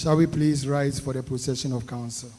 Shall we please rise for the procession of counsel?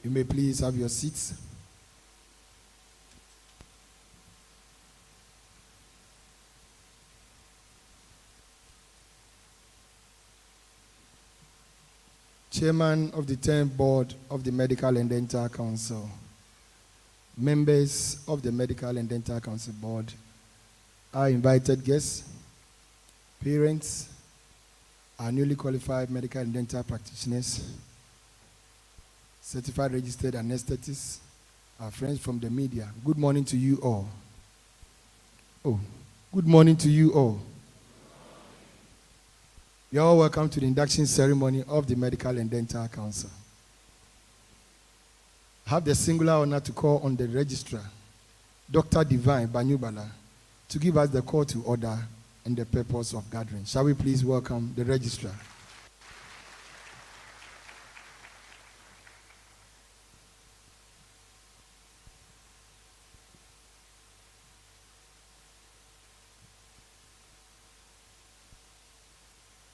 You may please have your seats. Chairman of the 10th Board of the Medical and Dental Council, members of the Medical and Dental Council Board, our invited guests, parents, our newly qualified medical and dental practitioners, certified registered anesthetists, our friends from the media. Good morning to you all. Oh, good morning to you all. You're all welcome to the induction ceremony of the Medical and Dental Council. I have the singular honor to call on the registrar, Dr. Divine Banyubala, to give us the call to order and the purpose of gathering. Shall we please welcome the registrar?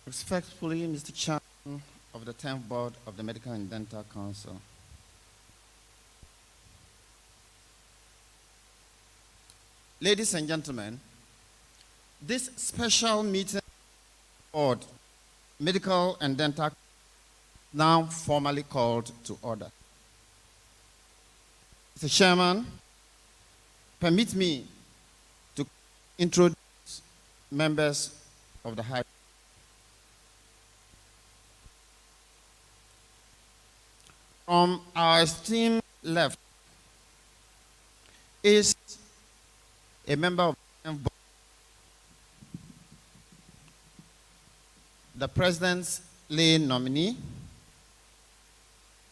Respectfully, Mr. Chairman of the 10th Board of the Medical and Dental Council, ladies and gentlemen, this special meeting of Medical and Dental now formally called to order. Mr. Chairman, permit me to introduce members of the High. From our esteemed left is a member of the President's lane nominee,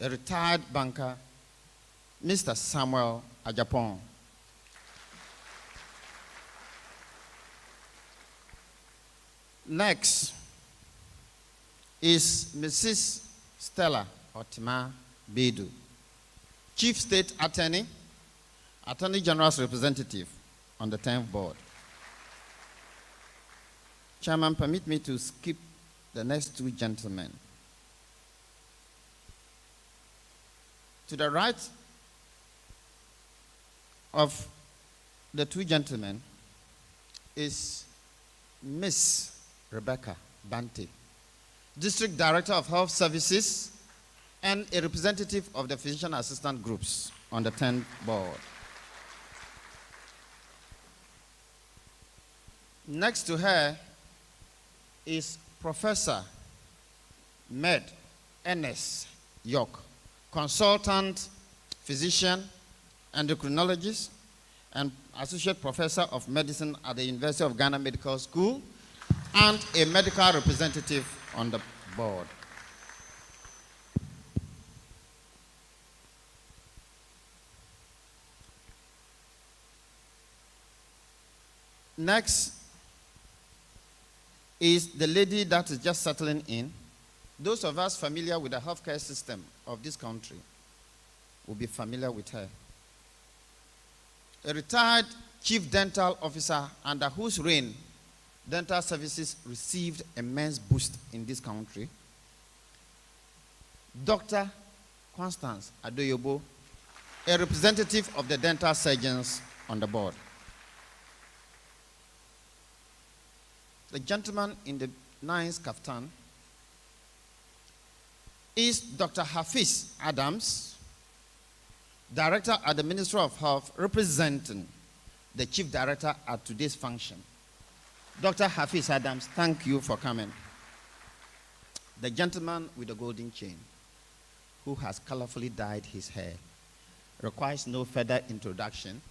a retired banker, Mr. Samuel Ajapong. Next is Mrs. Stella Tema Bedu, Chief State Attorney, Attorney General's representative on the 10th board. Chairman, permit me to skip the next two gentlemen. To the right of the two gentlemen is Miss Rebecca Bante, District Director of Health Services and a representative of the physician assistant groups on the 10th board. Next to her is Professor Med Ernest York, consultant physician, endocrinologist, and associate professor of medicine at the University of Ghana Medical School, and a medical representative on the board. Next is the lady that is just settling in. Those of us familiar with the healthcare system of this country will be familiar with her. A retired chief dental officer under whose reign dental services received immense boost in this country, Dr. Constance Adoyobo, a representative of the dental surgeons on the board. The gentleman in the nice kaftan is Dr. Hafiz Adams, Director at the Ministry of Health, representing the Chief Director at today's function. Dr. Hafiz Adams, thank you for coming. The gentleman with the golden chain, who has colorfully dyed his hair, requires no further introduction.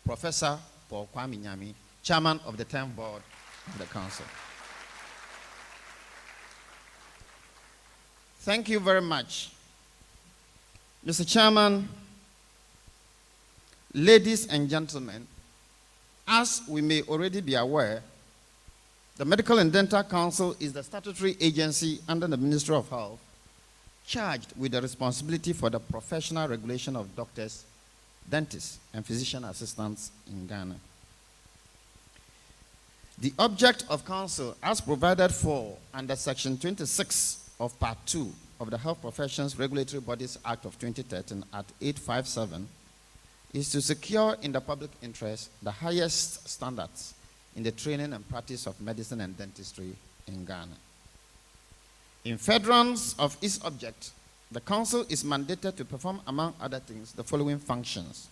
Professor Paul Kwame Nyami, Chairman of the 10th Board of the Council. Thank you very much. Mr. Chairman, ladies and gentlemen, as we may already be aware, the Medical and Dental Council is the statutory agency under the Ministry of Health charged with the responsibility for the professional regulation of doctors, dentists, and physician assistants in Ghana. The object of council, as provided for under Section 26 of Part 2 of the Health Professions Regulatory Bodies Act of 2013 at 857, is to secure in the public interest the highest standards in the training and practice of medicine and dentistry in Ghana. In furtherance of its object, the council is mandated to perform, among other things, the following functions: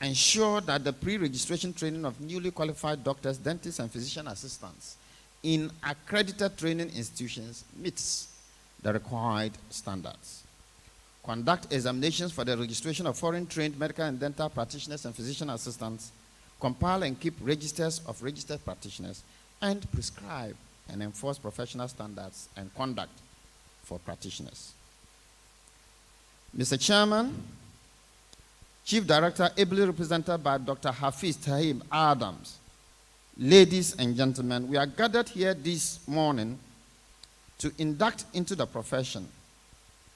ensure that the pre-registration training of newly qualified doctors, dentists, and physician assistants in accredited training institutions meets the required standards. Conduct examinations for the registration of foreign-trained medical and dental practitioners and physician assistants, compile and keep registers of registered practitioners, and prescribe and enforce professional standards and conduct for practitioners. Mr. Chairman, Chief Director, ably represented by Dr. Hafiz Tahim Adams. Ladies and gentlemen, we are gathered here this morning to induct into the profession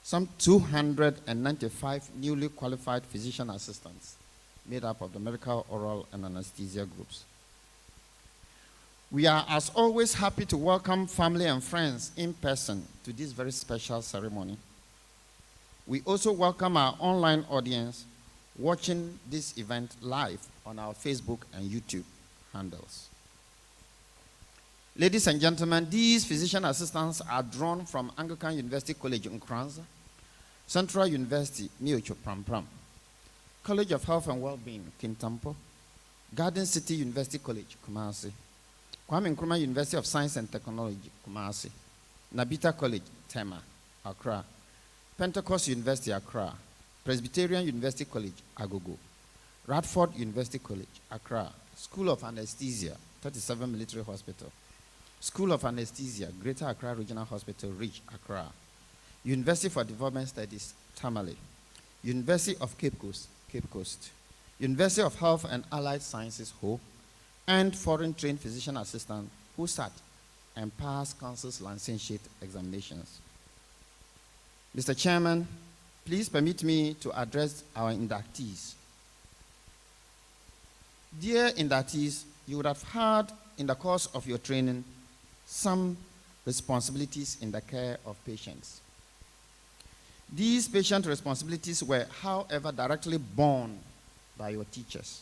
some 295 newly qualified physician assistants made up of the medical, oral, and anesthesia groups. We are, as always, happy to welcome family and friends in person to this very special ceremony. We also welcome our online audience watching this event live on our Facebook and YouTube handles. Ladies and gentlemen, these physician assistants are drawn from Anglican University College in Nkranza, Central University, Miocho Prampram, College of Health and Wellbeing, Kintampo, Garden City University College, Kumasi, Kwame Nkrumah University of Science and Technology, Kumasi, Narh Bita College, Tema, Accra, Pentecost University, Accra, Presbyterian University College, Agogo, Radford University College, Accra, School of Anesthesia, 37 Military Hospital, School of Anesthesia, Greater Accra Regional Hospital, Reach, Accra, University for Development Studies, Tamale, University of Cape Coast, University of Health and Allied Sciences, Ho, and foreign trained physician assistant who sat and passed Council's Licensure Examinations. Mr. Chairman, please permit me to address our inductees. Dear inductees, you would have had in the course of your training some responsibilities in the care of patients. These patient responsibilities were, however, directly borne by your teachers.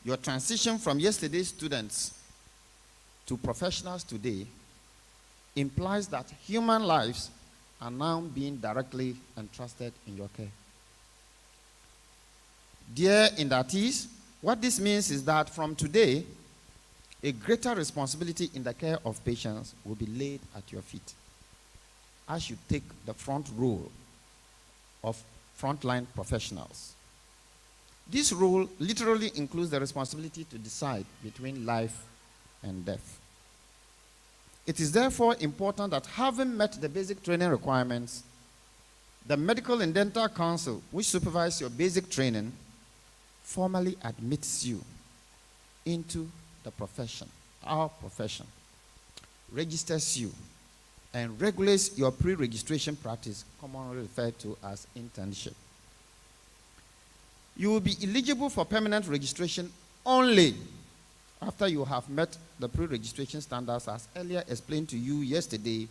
Your transition from yesterday's students to professionals today implies that human lives are now being directly entrusted in your care. Dear inductees, what this means is that from today, a greater responsibility in the care of patients will be laid at your feet as you take the front role of frontline professionals. This role literally includes the responsibility to decide between life and death. It is therefore important that, having met the basic training requirements, the Medical and Dental Council, which supervises your basic training, formally admits you into the profession, our profession, registers you, and regulates your pre-registration practice, commonly referred to as internship. You will be eligible for permanent registration only after you have met the pre-registration standards as earlier explained to you yesterday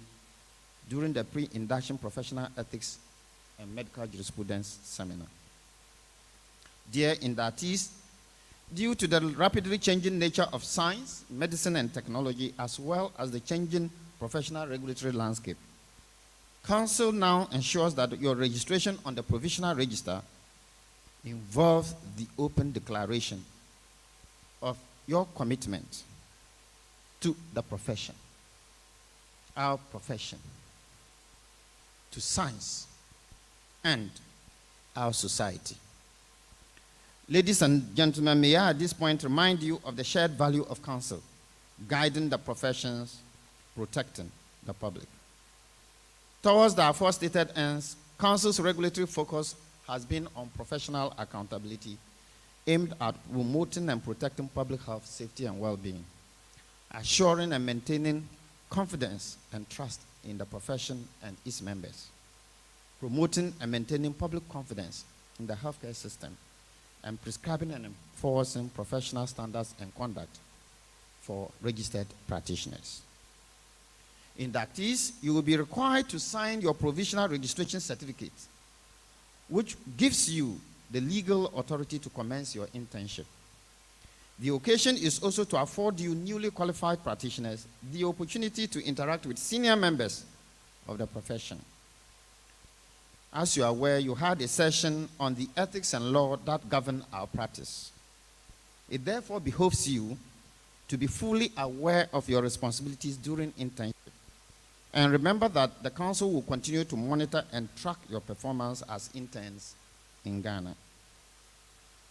during the pre-induction professional ethics and medical jurisprudence seminar. Dear inductees, due to the rapidly changing nature of science, medicine, and technology, as well as the changing professional regulatory landscape, Council now ensures that your registration on the provisional register involves the open declaration of your commitment to the profession, our profession, to science, and our society. Ladies and gentlemen, may I at this point remind you of the shared value of counsel, guiding the professions, protecting the public. Towards the aforestated ends, counsel's regulatory focus has been on professional accountability aimed at promoting and protecting public health, safety, and well-being, assuring and maintaining confidence and trust in the profession and its members, promoting and maintaining public confidence in the healthcare system, and prescribing and enforcing professional standards and conduct for registered practitioners. Inductees, you will be required to sign your provisional registration certificate, which gives you the legal authority to commence your internship. The occasion is also to afford you newly qualified practitioners the opportunity to interact with senior members of the profession. As you are aware, you had a session on the ethics and law that govern our practice. It therefore behoves you to be fully aware of your responsibilities during internship. And remember that the council will continue to monitor and track your performance as interns in Ghana.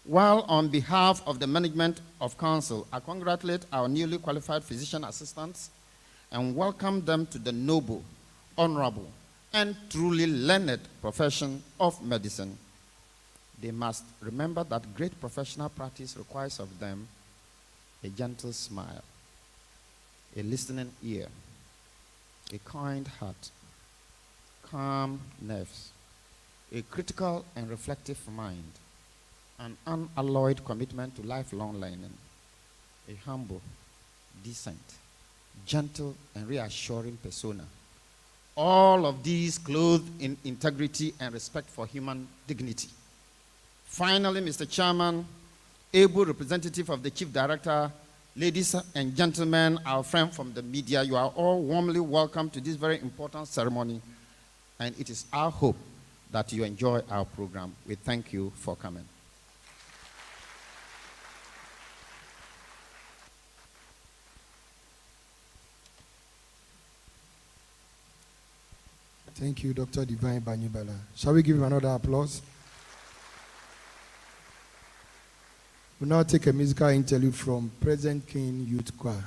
While on behalf of the management of council, I congratulate our newly qualified physician assistants and welcome them to the noble, honorable, and truly learned profession of medicine. they must remember that great professional practice requires of them a gentle smile, a listening ear, a kind heart, calm nerves, a critical and reflective mind, an unalloyed commitment to lifelong learning, a humble, decent, gentle, and reassuring persona. All of these clothed in integrity and respect for human dignity. Finally, Mr. Chairman, able representative of the Chief Director, ladies and gentlemen, our friend from the media, you are all warmly welcome to this very important ceremony, and it is our hope that you enjoy our program. We thank you for coming. Thank you, Dr. Divine Banyubala. Shall we give him another applause? We'll now take a musical interlude from Present King Youth Choir.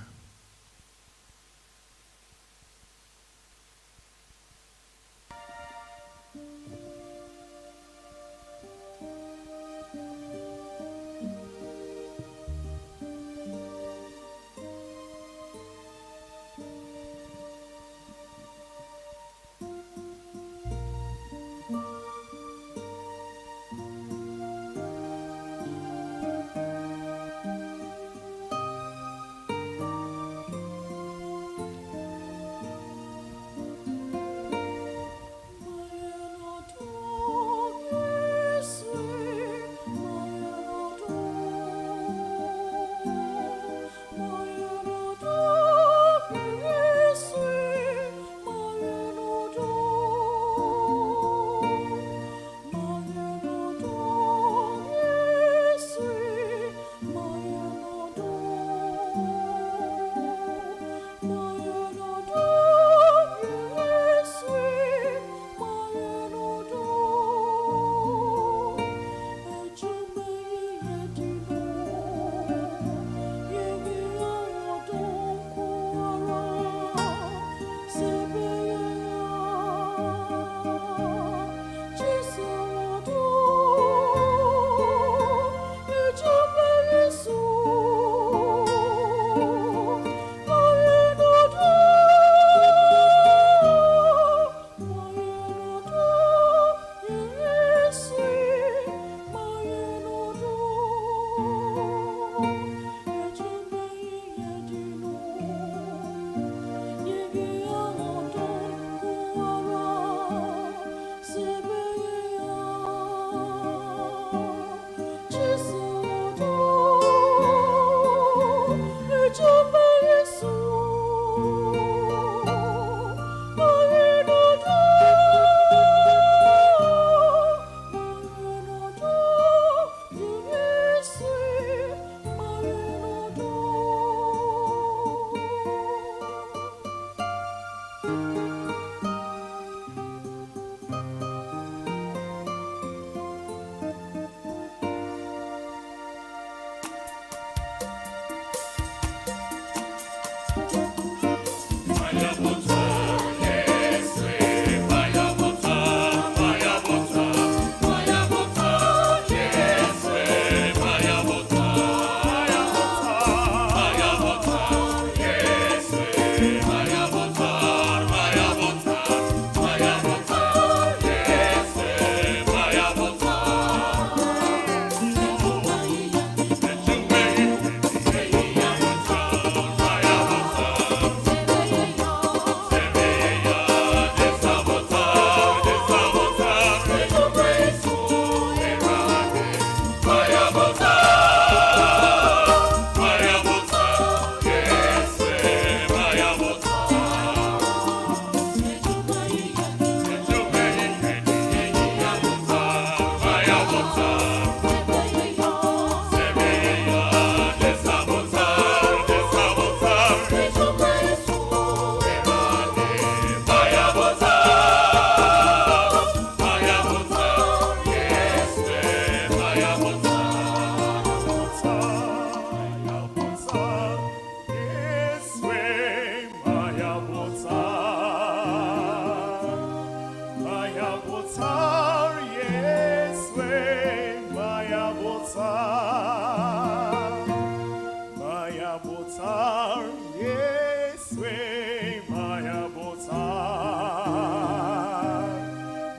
we maya bota,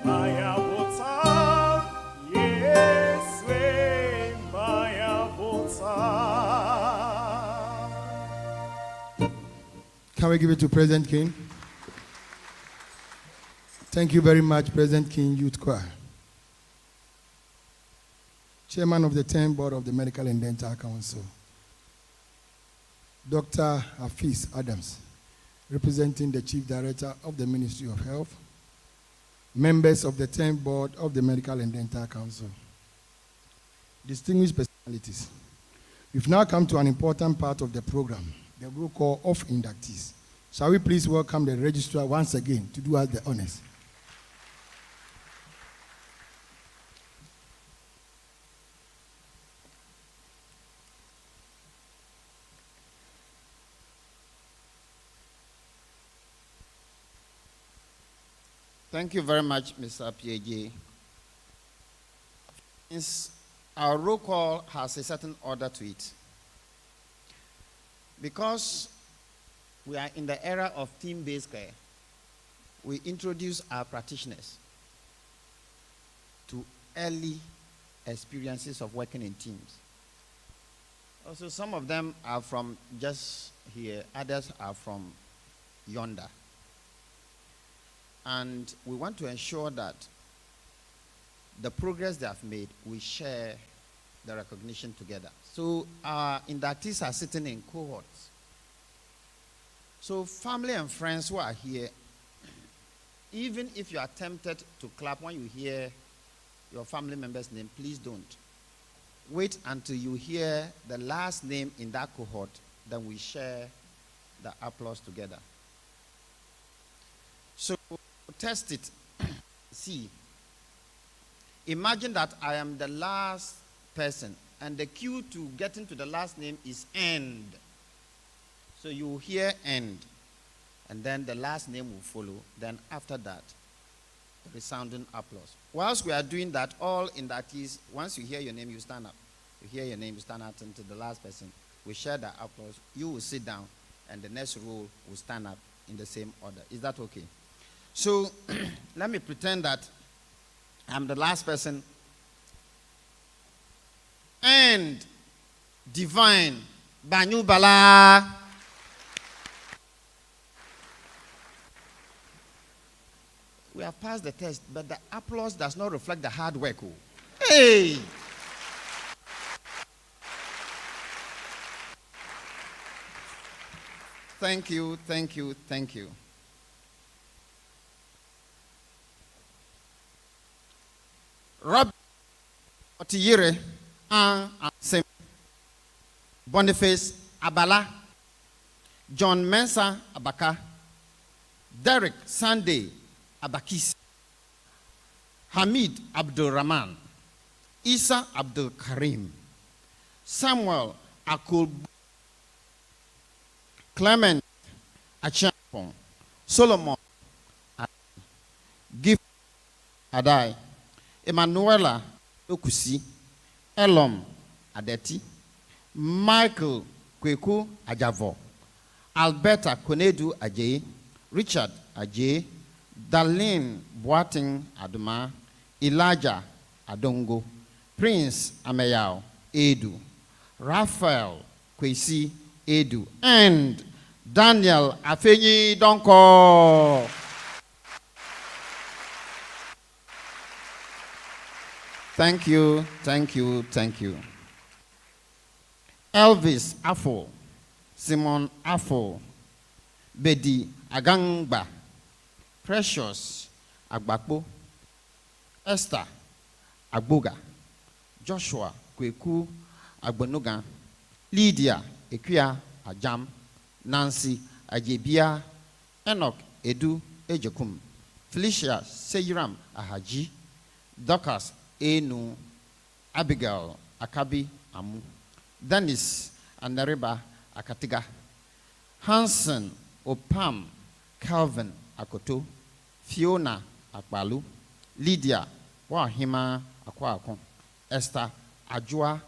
maya bota, yes we maya bota. Can we give it to President King? Thank you very much, President King Youth Choir. Chairman of the 10th Board of the Medical and Dental Council, Dr. Hafiz Adams, representing the Chief Director of the Ministry of Health, members of the 10th Board of the Medical and Dental Council, distinguished personalities. We've now come to an important part of the program, the roll call of inductees. Shall we please welcome the registrar once again to do us the honors? Thank you very much, Mr. PAG. Since our roll call has a certain order to it, because we are in the era of team-based care, we introduce our practitioners to early experiences of working in teams. Also, some of them are from just here, others are from yonder. And we want to ensure that the progress they have made, we share the recognition together. So our inductees are sitting in cohorts. So family and friends who are here, even if you are tempted to clap when you hear your family member's name, please don't. Wait until you hear the last name in that cohort, then we share the applause together. So test it. See, imagine that I am the last person and the cue to get into the last name is end. So you hear end and then the last name will follow. Then after that, the resounding applause. Whilst we are doing that, all inductees, once you hear your name, you stand up. You hear your name, you stand up until the last person. We share the applause. You will sit down and the next row will stand up in the same order. Is that okay? So let me pretend that I'm the last person. And divine Banyu Bala. We have passed the test, but the applause does not reflect the hard work. Hey! Thank you, thank you, thank you. Rob Otiyere Sem Boniface Abala, John Mensa Abaka, Derek Sunday Abakis, Hamid Abdul Rahman, Isa Abdul Karim, Samuel Akul, Clement Achiampong, Solomon Gift Adai, Emanuela Okusi, Elom Adeti, Michael Kweku Ajavo, Alberta Konedu Ajayi, Richard Ajayi, Darlene Boating Aduma, Elijah Adongo, Prince Ameyao Edu, Raphael Kwesi Edu, and Daniel Afenyi Donko. Thank you, thank you, thank you. Elvis Afo, Simon Afo, Bedi Agangba, Precious Agbakbo, Esther Agboga, Joshua Kweku Agbonoga, Lydia Ekwia Ajam, Nancy Ajebia, Enoch Edu Ejekum, Felicia Seyiram Ahaji, Dorcas Enu, Abigail Akabi Amu, Dennis Anariba Akatiga, Hansen Opam Calvin Akoto, Fiona Akbalu, Lydia Wahima Akwakon, Esther Ajua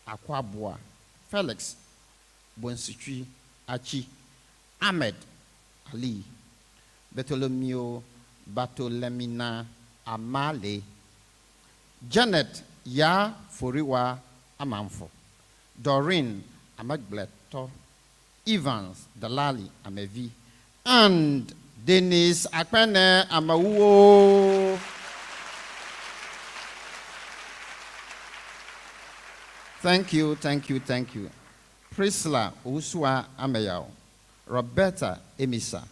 Akwabua, Felix Bonsitri Achi, Ahmed Ali, Bartholomew Bartolomina Amale, Janet Ya Foriwa Amanfo, Doreen Amagbleto, Evans Dalali Amevi, and Dennis Akpene Amawuo. Thank you. Priscilla Usua Ameyao, Roberta Emisa,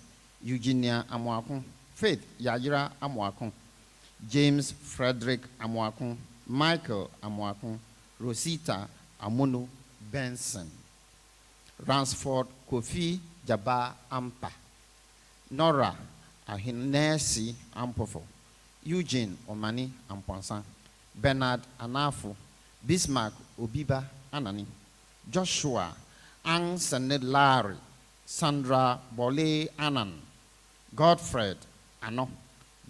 Eugenia Amwakun, Faith Yajira Amwakun, James Frederick Amwakun, Michael Amwakun, Rosita Amono Benson, Ransford Kofi Jaba Ampa, Nora Ahinesi Ampofo, Eugene Omani Amponsan, Bernard Anafu, Bismarck Obiba Anani, Joshua Ansened Larry, Sandra Bole Anan, Godfred Ano,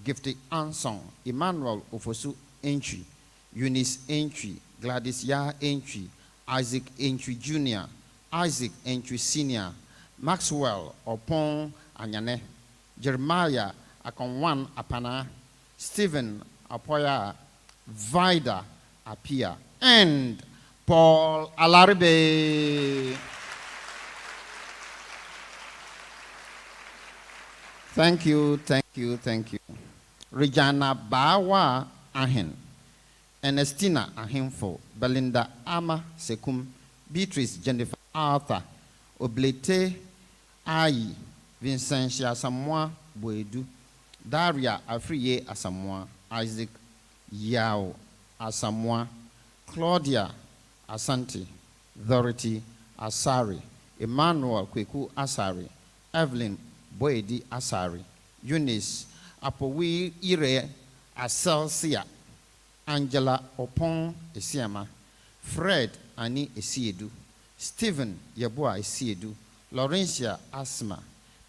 Gifty Ansong, Emmanuel Ofosu Entry, Eunice Entry, Gladys Ya Entry, Isaac Entry Jr., Isaac Entry Sr., Maxwell Opon Anyane, Jeremiah Akonwan Apana, Stephen Apoya, Vida Apia, and Paul Alaribe. Thank you. Regina Bawa Ahen, Ernestina Ahenfo, Belinda Ama Sekum, Beatrice Jennifer Arthur, Oblete Ayi, Vincentia Asamoah Boedu, Daria Afriye Asamoah, Isaac Yao Asamoah, Claudia Asante, Dorothy Asari, Emmanuel Kweku Asari, Evelyn Boedi Asari, Eunice Apowi Ire Aselsia, Angela Opon Esiama, Fred Ani Esiedu, Stephen Yabua Esiedu, Laurentia Asma,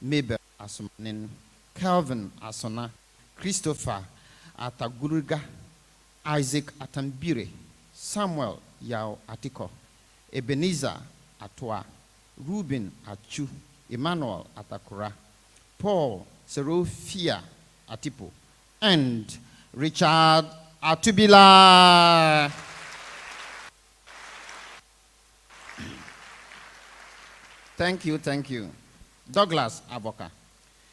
Mabel Asmanin, Calvin Asona, Christopher Ataguriga, Isaac Atambire, Samuel Yao Atiko, Ebenezer Atwa, Ruben Achu, Emmanuel Atakura, Paul Serofia Atipo, and Richard Atubila. Thank you. Douglas Avoka,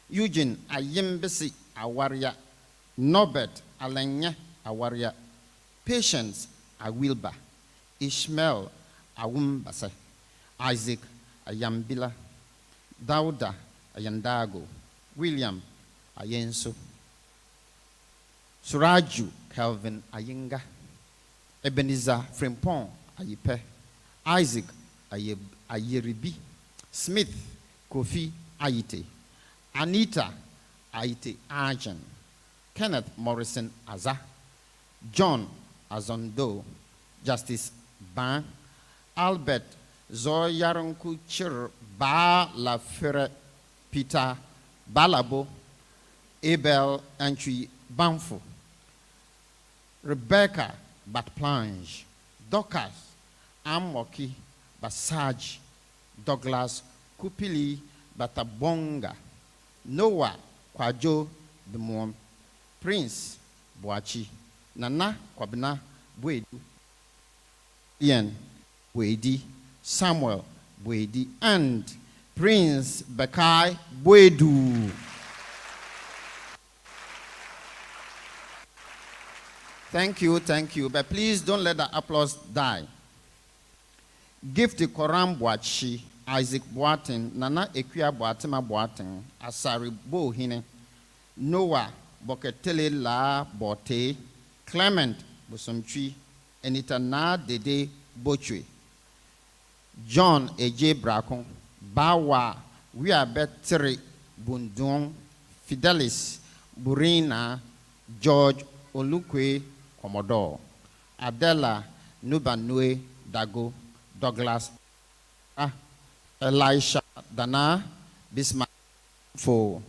Eugene Ayembesi Awaria, Norbert Alenya Awaria, Patience Awilba, Ishmael Awumbase, Isaac Ayambila, Dauda Ayandago, William Ayenso, Suraju Calvin Ayinga, Ebenezer Frimpong Ayipe, Isaac Ayeribi, Smith Kofi Ayite, Anita Ayite Arjan, Kenneth Morrison Aza, John Azondo, Justice Ban, Albert Zoyaronku Chir Ba La Fere Peter Balabo, Abel Antwi Banfo, Rebecca Batplange, Dorcas Amoki Basaj, Douglas Kupili Batabonga, Noah Kwajo Bemwom, Prince Boachi, Nana Kwabena Bwedu, Ian Bwedi, Samuel Bwedi, and Prince Bekai Bwedu. Thank you, but please don't let the applause die. Gift the Koram Boachi, Isaac Boatin, Nana Equia Boatima Boatin, Asari Bohine, Noah Boketele La Bote, Clement Bosomchi, Enita Na Dede Bochwe, John A.J. Brakon, Bawa, we are better Bundong, Fidelis, Burina, George Olukwe, Commodore, Adela Nubanue Dago, Douglas, Elisha Dana, Bismarck for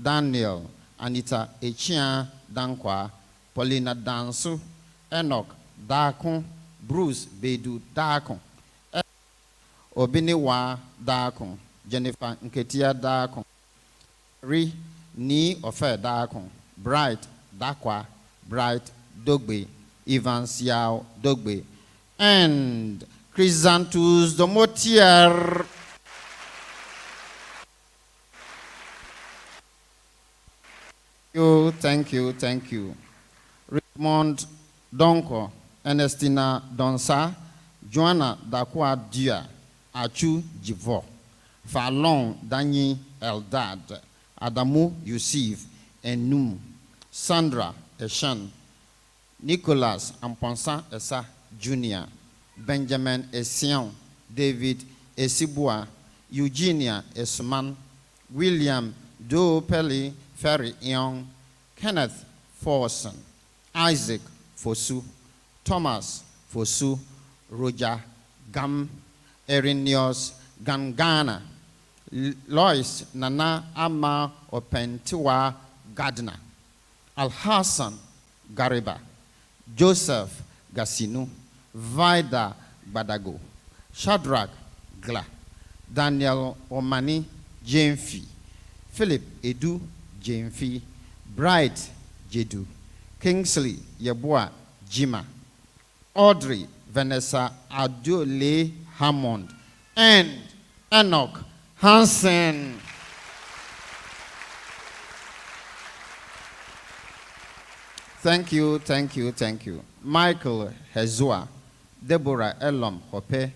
Daniel, Anita Echia Dankwa, Paulina Dansu, Enoch Dakon, Bruce Bedu Dakon, Obiniwa Dakon, Jennifer Nketia Dakon, Ri Ni Ofe Dakon, Bright Dakwa, Bright Dogbe, Evans Yao Dogbe, and Chrysanthus Domotier. Thank you. Richmond Donko, Ernestina Donsa, Joanna Dakwa Dia, Achu Jivo, Falon Danyi Eldad, Adamu Yusuf, Enum, Sandra Eshan, Nicholas Amponsa Esa Jr., Benjamin Esian, David Esibua, Eugenia Esman, William Do Pelly Ferry Young, Kenneth Forson, Isaac Fosu, Thomas Fosu, Roger Gam, Erinius Gangana, Lois Nana Ama Opentiwa Gardner, Al-Hassan Gariba, Joseph Gassinu, Vida Badago, Shadrach Gla, Daniel Omani Jemfi, Philip Edu Jemfi, Bright Jedu, Kingsley Yeboah Jima, Audrey Vanessa Adole Hammond, and Enoch Hansen. Thank you. Michael Hezua, Deborah Elom Hope,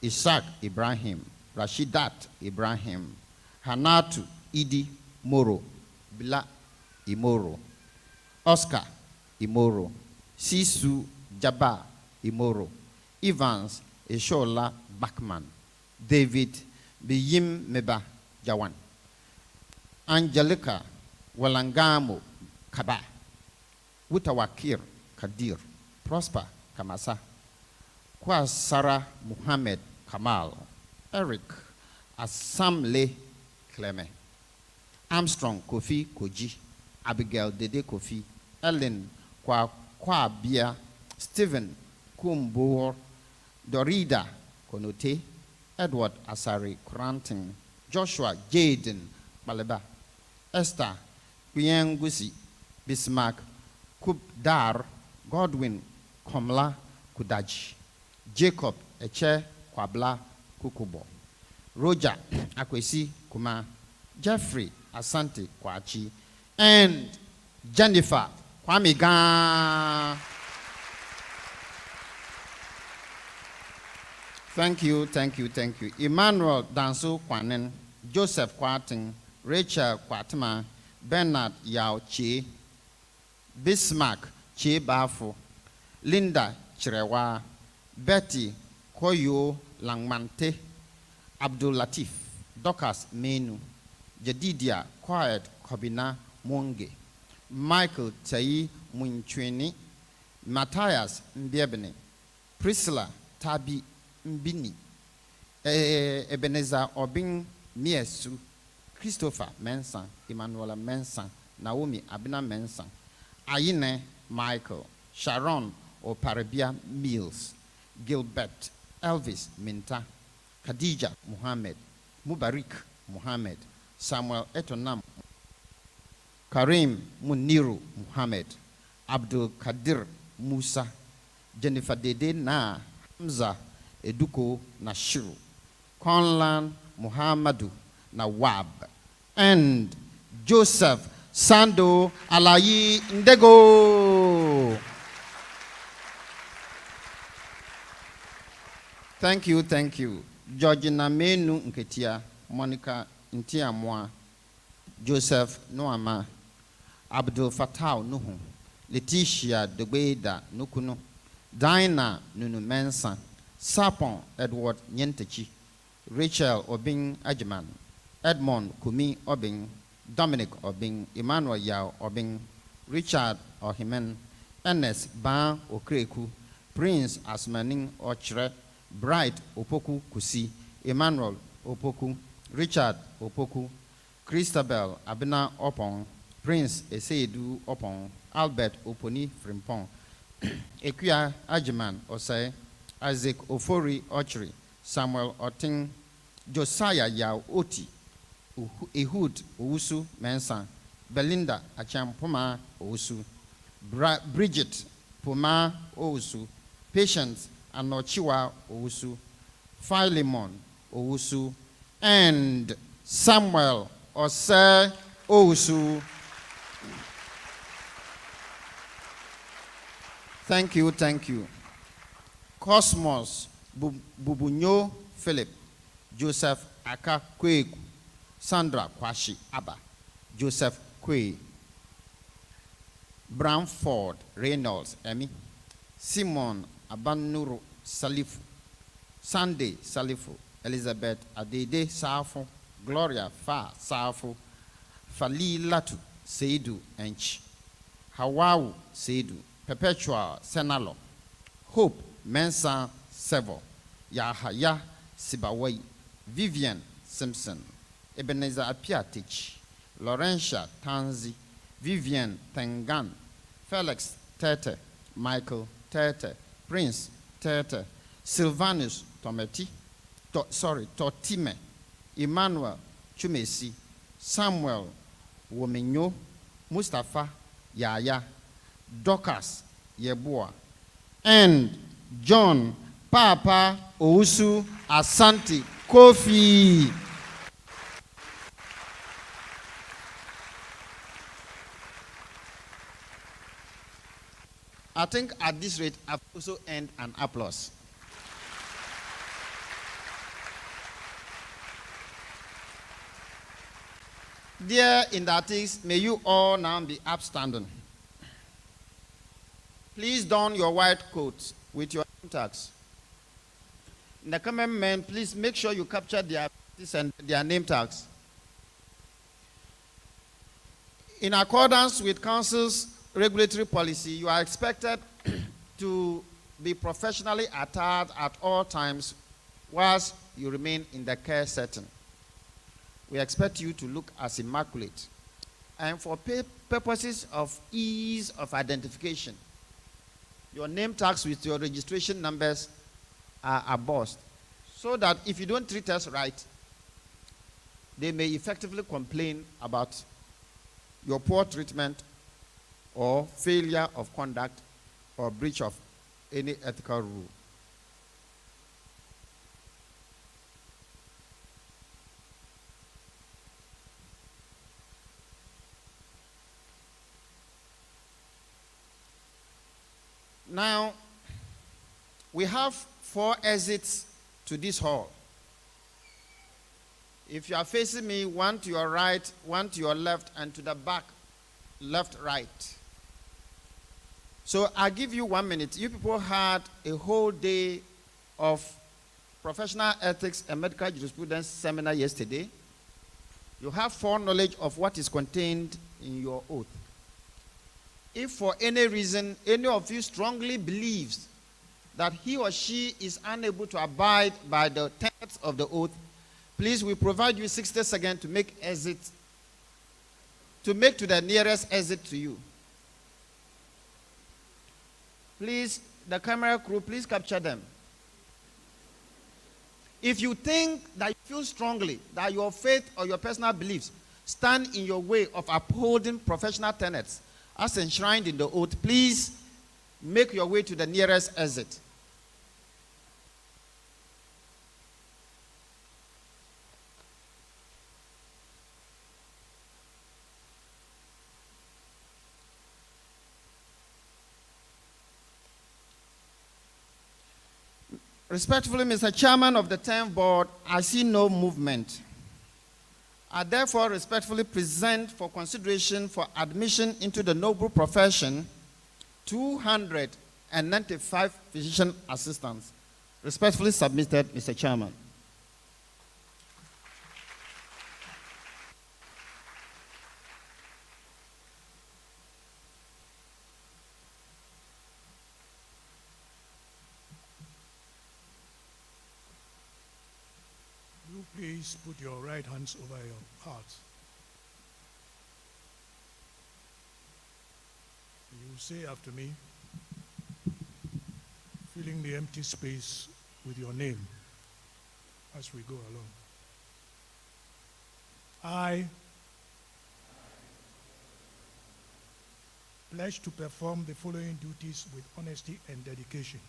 Isaac Ibrahim, Rashidat Ibrahim, Hanatu Idi Moro, Bila Imoro, Oscar Imoro, Sisu Jaba Imoro, Evans Eshola Bachman, David Biyim Meba Jawan, Angelica Walangamo Kaba, Wutawakir Kadir, Prosper Kamasa, Kwa Sarah Muhammad Kamal, Eric Asamle Cleme, Armstrong Kofi Koji, Abigail Dede Kofi, Ellen Kwa Bia, Stephen Kumbo, Dorida Konote, Edward Asari Kranting, Joshua Jaden Baleba, Esther Kuyengusi, Bismarck Kubdar, Godwin Komla Kudaji, Jacob Eche Kwabla Kukubo, Roger Akwesi Kuma, Jeffrey Asante Kwachi, and Jennifer Kwamiga. Thank you. Emmanuel Danso Kwanen, Joseph Kwating, Rachel Kwatma, Bernard Yao Chi, Bismarck Chi Bafo, Linda Chirewa, Betty Koyo Langmante, Abdul Latif, Dorcas Menu, Jedidia Quiet Kobina Monge, Michael Tai Munchweni, Matthias Mbiebene, Priscilla Tabi Mbini, Ebenezer Obing Miesu, Christopher Mensah, Emmanuel Mensah, Naomi Abina Mensah, Ayine Michael, Sharon Oparibia Mills, Gilbert Elvis Minta, Khadija Muhammad, Mubarak Muhammad, Samuel Etonam, Karim Muniru Muhammad, Abdul Kadir Musa, Jennifer Dede Na Hamza Eduko Nashiru, Conlan Muhammadu Nawab, and Joseph Sando Alayi Ndego. Thank you. Georgina Menu Nketia, Monica Ntiamwa, Joseph Noama, Abdul Fatah Nuhu, Letitia Dogbeida Nukuno, Dinah Nunu Mensa, Sapon Edward Nyentechi, Rachel Obing Ajman, Edmond Kumi Obing, Dominic Obing, Emmanuel Yao Obing, Richard Ohimen, Ernest Ban Okreku, Prince Asmaning Ochre, Bright Opoku Kusi, Emmanuel Opoku, Richard Opoku, Christabel Abina Opong, Prince Eseidu Opong, Albert Oponi Frimpong, Equia Ajiman Osei, Isaac Ofori Ochri, Samuel Oting, Josiah Yao Oti, Ehud Owusu Mensa, Belinda Achampoma Owusu, Bridget Poma Owusu, Patience Anochiwa Owusu, Philemon Owusu, and Samuel Ose Owusu. Thank you, thank you. Cosmos Bubunyo Philip, Joseph Aka Kweku, Sandra Kwashi Abba, Joseph Kwe, Bramford Reynolds Emmy, Simon Abanuru Salifu, Sunday Salifu, Elizabeth Adede Safo, Gloria Fa Safo, Falilatu Seidu Enchi, Hawawu Seidu, Perpetual Senalo, Hope Mensa Sevo, Yahaya Sibawai, Vivian Simpson, Ebenezer Apiatich, Laurentia Tanzi, Vivian Tengan, Felix Tete, Michael Tete, Prince Tete, Sylvanus Totime, Emmanuel Chumesi, Samuel Womenyo, Mustafa Yaya, Dorcas Yeboah, and John Papa Owusu Asante Kofi. I think at this rate, I've also earned an applause. Dear inductees, may you all now be upstanding. Please don your white coats with your name tags. The cameramen, please make sure you capture their faces and their name tags. In accordance with Council's regulatory policy, you are expected to be professionally attired at all times whilst you remain in the care setting. We expect you to look as immaculate. And for purposes of ease of identification, your name tags with your registration numbers are embossed, so that if you don't treat us right, they may effectively complain about your poor treatment or failure of conduct or breach of any ethical rule. Now, we have 4 exits to this hall. If you are facing me, 1 to your right, 1 to your left, and to the back, left, right. So I'll give you 1 minute. You people had a whole day of professional ethics and medical jurisprudence seminar yesterday. You have foreknowledge of what is contained in your oath. If for any reason any of you strongly believes that he or she is unable to abide by the tenets of the oath, please, we provide you 60 seconds to make to the nearest exit to you. Please, the camera crew, please capture them. If you think that you feel strongly that your faith or your personal beliefs stand in your way of upholding professional tenets as enshrined in the oath, please make your way to the nearest exit. Respectfully, Mr. Chairman of the 10th Board, I see no movement. I therefore respectfully present for consideration for admission into the noble profession 295 physician assistants. Respectfully submitted, Mr. Chairman. Please put your right hands over your heart. You say after me, filling the empty space with your name as we go along. I pledge to perform the following duties with honesty and dedication.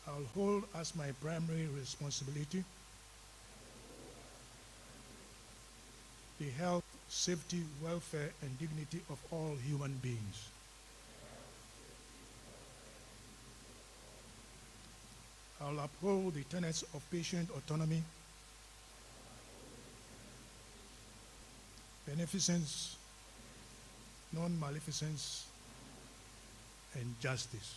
I'll hold as my primary responsibility the health, safety, welfare, and dignity of all human beings. I'll uphold the tenets of patient autonomy, beneficence, non-maleficence, and justice.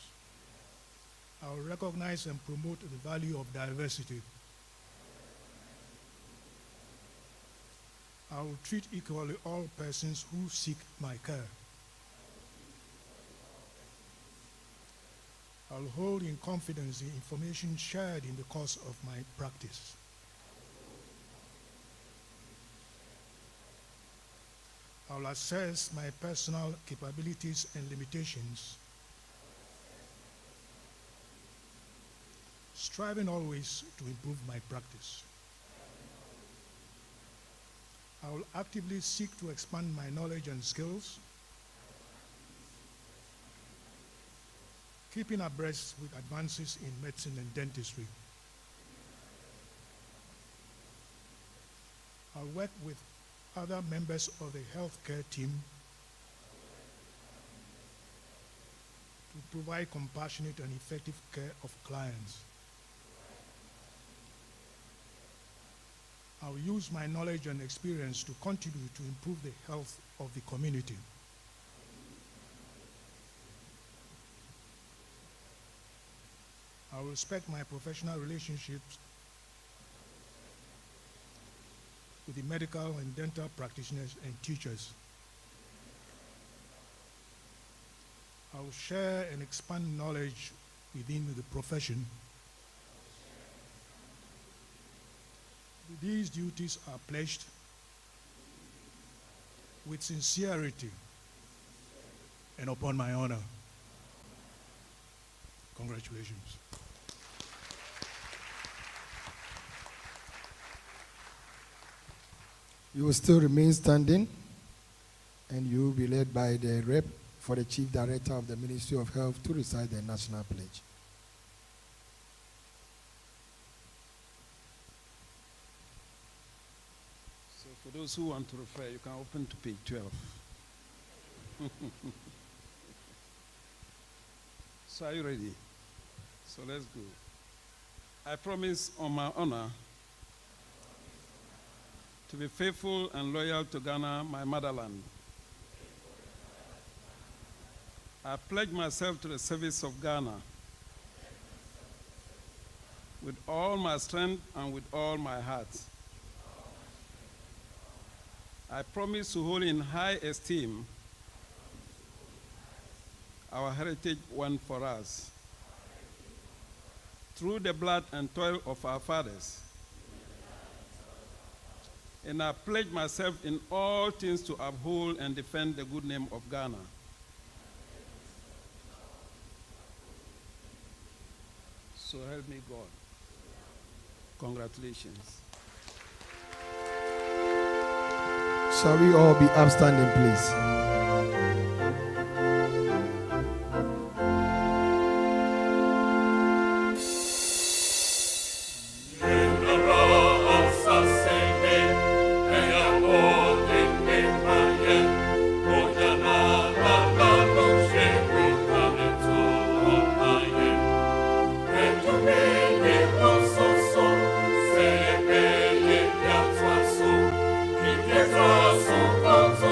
I'll recognize and promote the value of diversity. I will treat equally all persons who seek my care. I'll hold in confidence the information shared in the course of my practice. I'll assess my personal capabilities and limitations, striving always to improve my practice. I will actively seek to expand my knowledge and skills, keeping abreast with advances in medicine and dentistry. I'll work with other members of the healthcare team to provide compassionate and effective care of clients. I'll use my knowledge and experience to contribute to improve the health of the community. I will respect my professional relationships with the medical and dental practitioners and teachers. I will share and expand knowledge within the profession. These duties are pledged with sincerity and upon my honor. Congratulations. You will still remain standing, and you will be led by the rep for the Chief Director of the Ministry of Health to recite the National Pledge. So for those who want to refer, you can open to page 12. So are you ready? So let's go. I promise on my honor to be faithful and loyal to Ghana, my motherland. I pledge myself to the service of Ghana with all my strength and with all my heart. I promise to hold in high esteem our heritage won for us through the blood and toil of our fathers. And I pledge myself in all things to uphold and defend the good name of Ghana. So help me God. Congratulations. Shall we all be upstanding, please?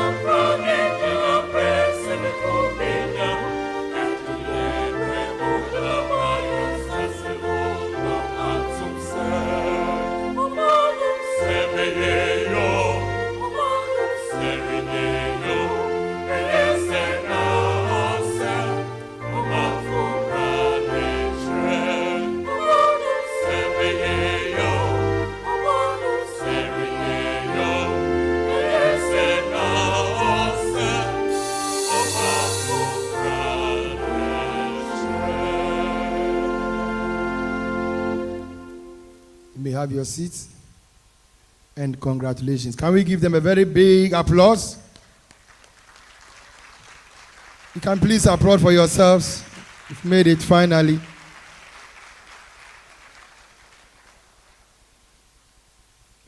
Son, may have your seats. And congratulations. Can we give them a very big applause? You can please applaud for yourselves. You've made it finally.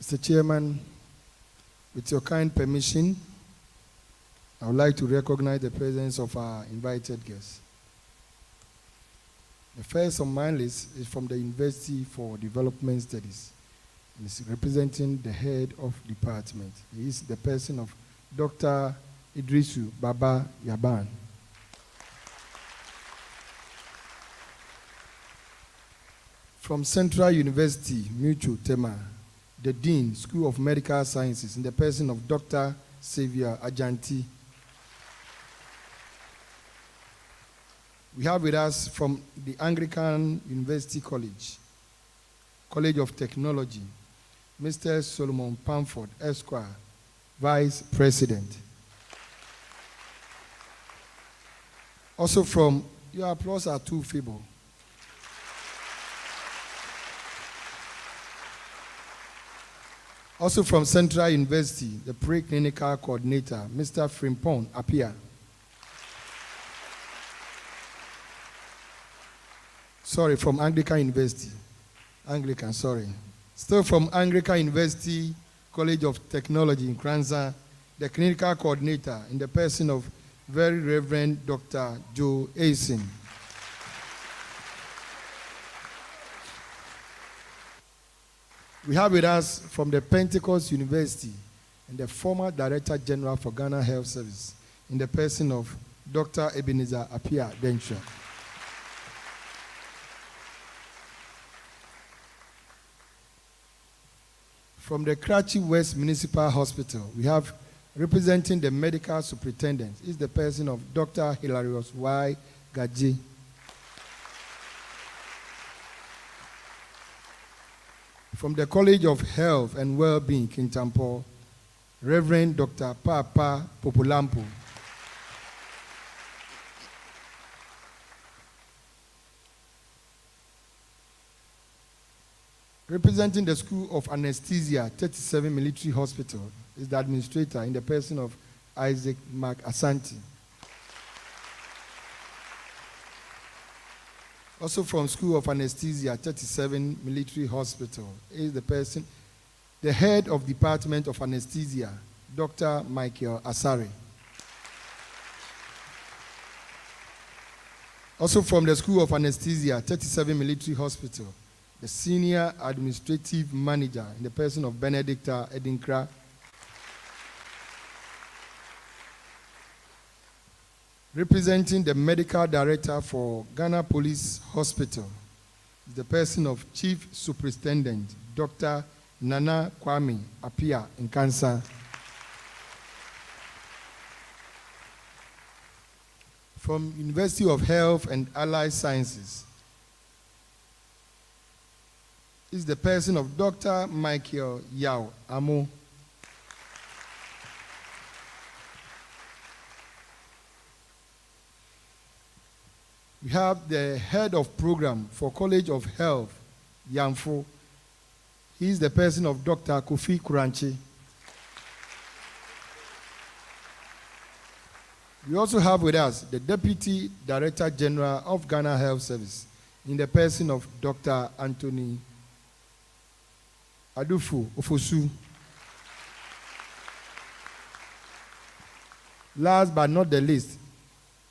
Mr. Chairman, with your kind permission, I would like to recognize the presence of our invited guests. The first on my list is from the University for Development Studies. He's representing the head of department. He is the person of Dr. Idrisu Baba Yaban. From Central University, Mutual Tema, the Dean, School of Medical Sciences, in the person of Dr. Xavier Ajanti. We have with us from the Anglican University College, College of Technology, Mr. Solomon Pamford, Esquire, Vice President. Also from, your applause are too feeble. Also from Central University, the Preclinical Coordinator, Mr. Frimpong Apia. Sorry, from Anglican University. Anglican, sorry. Still from Anglican University College of Technology in Kranza, the Clinical Coordinator in the person of Very Reverend Dr. Joe Asin. We have with us from the Pentecost University and the former Director General for Ghana Health Service in the person of Dr. Ebenezer Apia Densha. From the Karachi West Municipal Hospital, we have representing the medical superintendent is the person of Dr. Hilarious Y. Gaji. From the College of Health and Wellbeing, Kintampo, Reverend Dr. Papa Populampo. Representing the School of Anesthesia, 37 Military Hospital, is the administrator in the person of Isaac Mark Asante. Also from School of Anesthesia, 37 Military Hospital, is the person, the head of Department of Anesthesia, Dr. Michael Asare. Also from the School of Anesthesia, 37 Military Hospital, the Senior Administrative Manager in the person of Benedicta Edinkra. Representing the Medical Director for Ghana Police Hospital is the person of Chief Superintendent, Dr. Nana Kwame Apia Nkansa. From University of Health and Allied Sciences is the person of Dr. Michael Yao Amo. We have the head of program for College of Health, Yamfo. He is the person of Dr. Kofi Kuranchi. We also have with us the Deputy Director General of Ghana Health Service in the person of Dr. Anthony Adufu Ofosu. Last but not the least,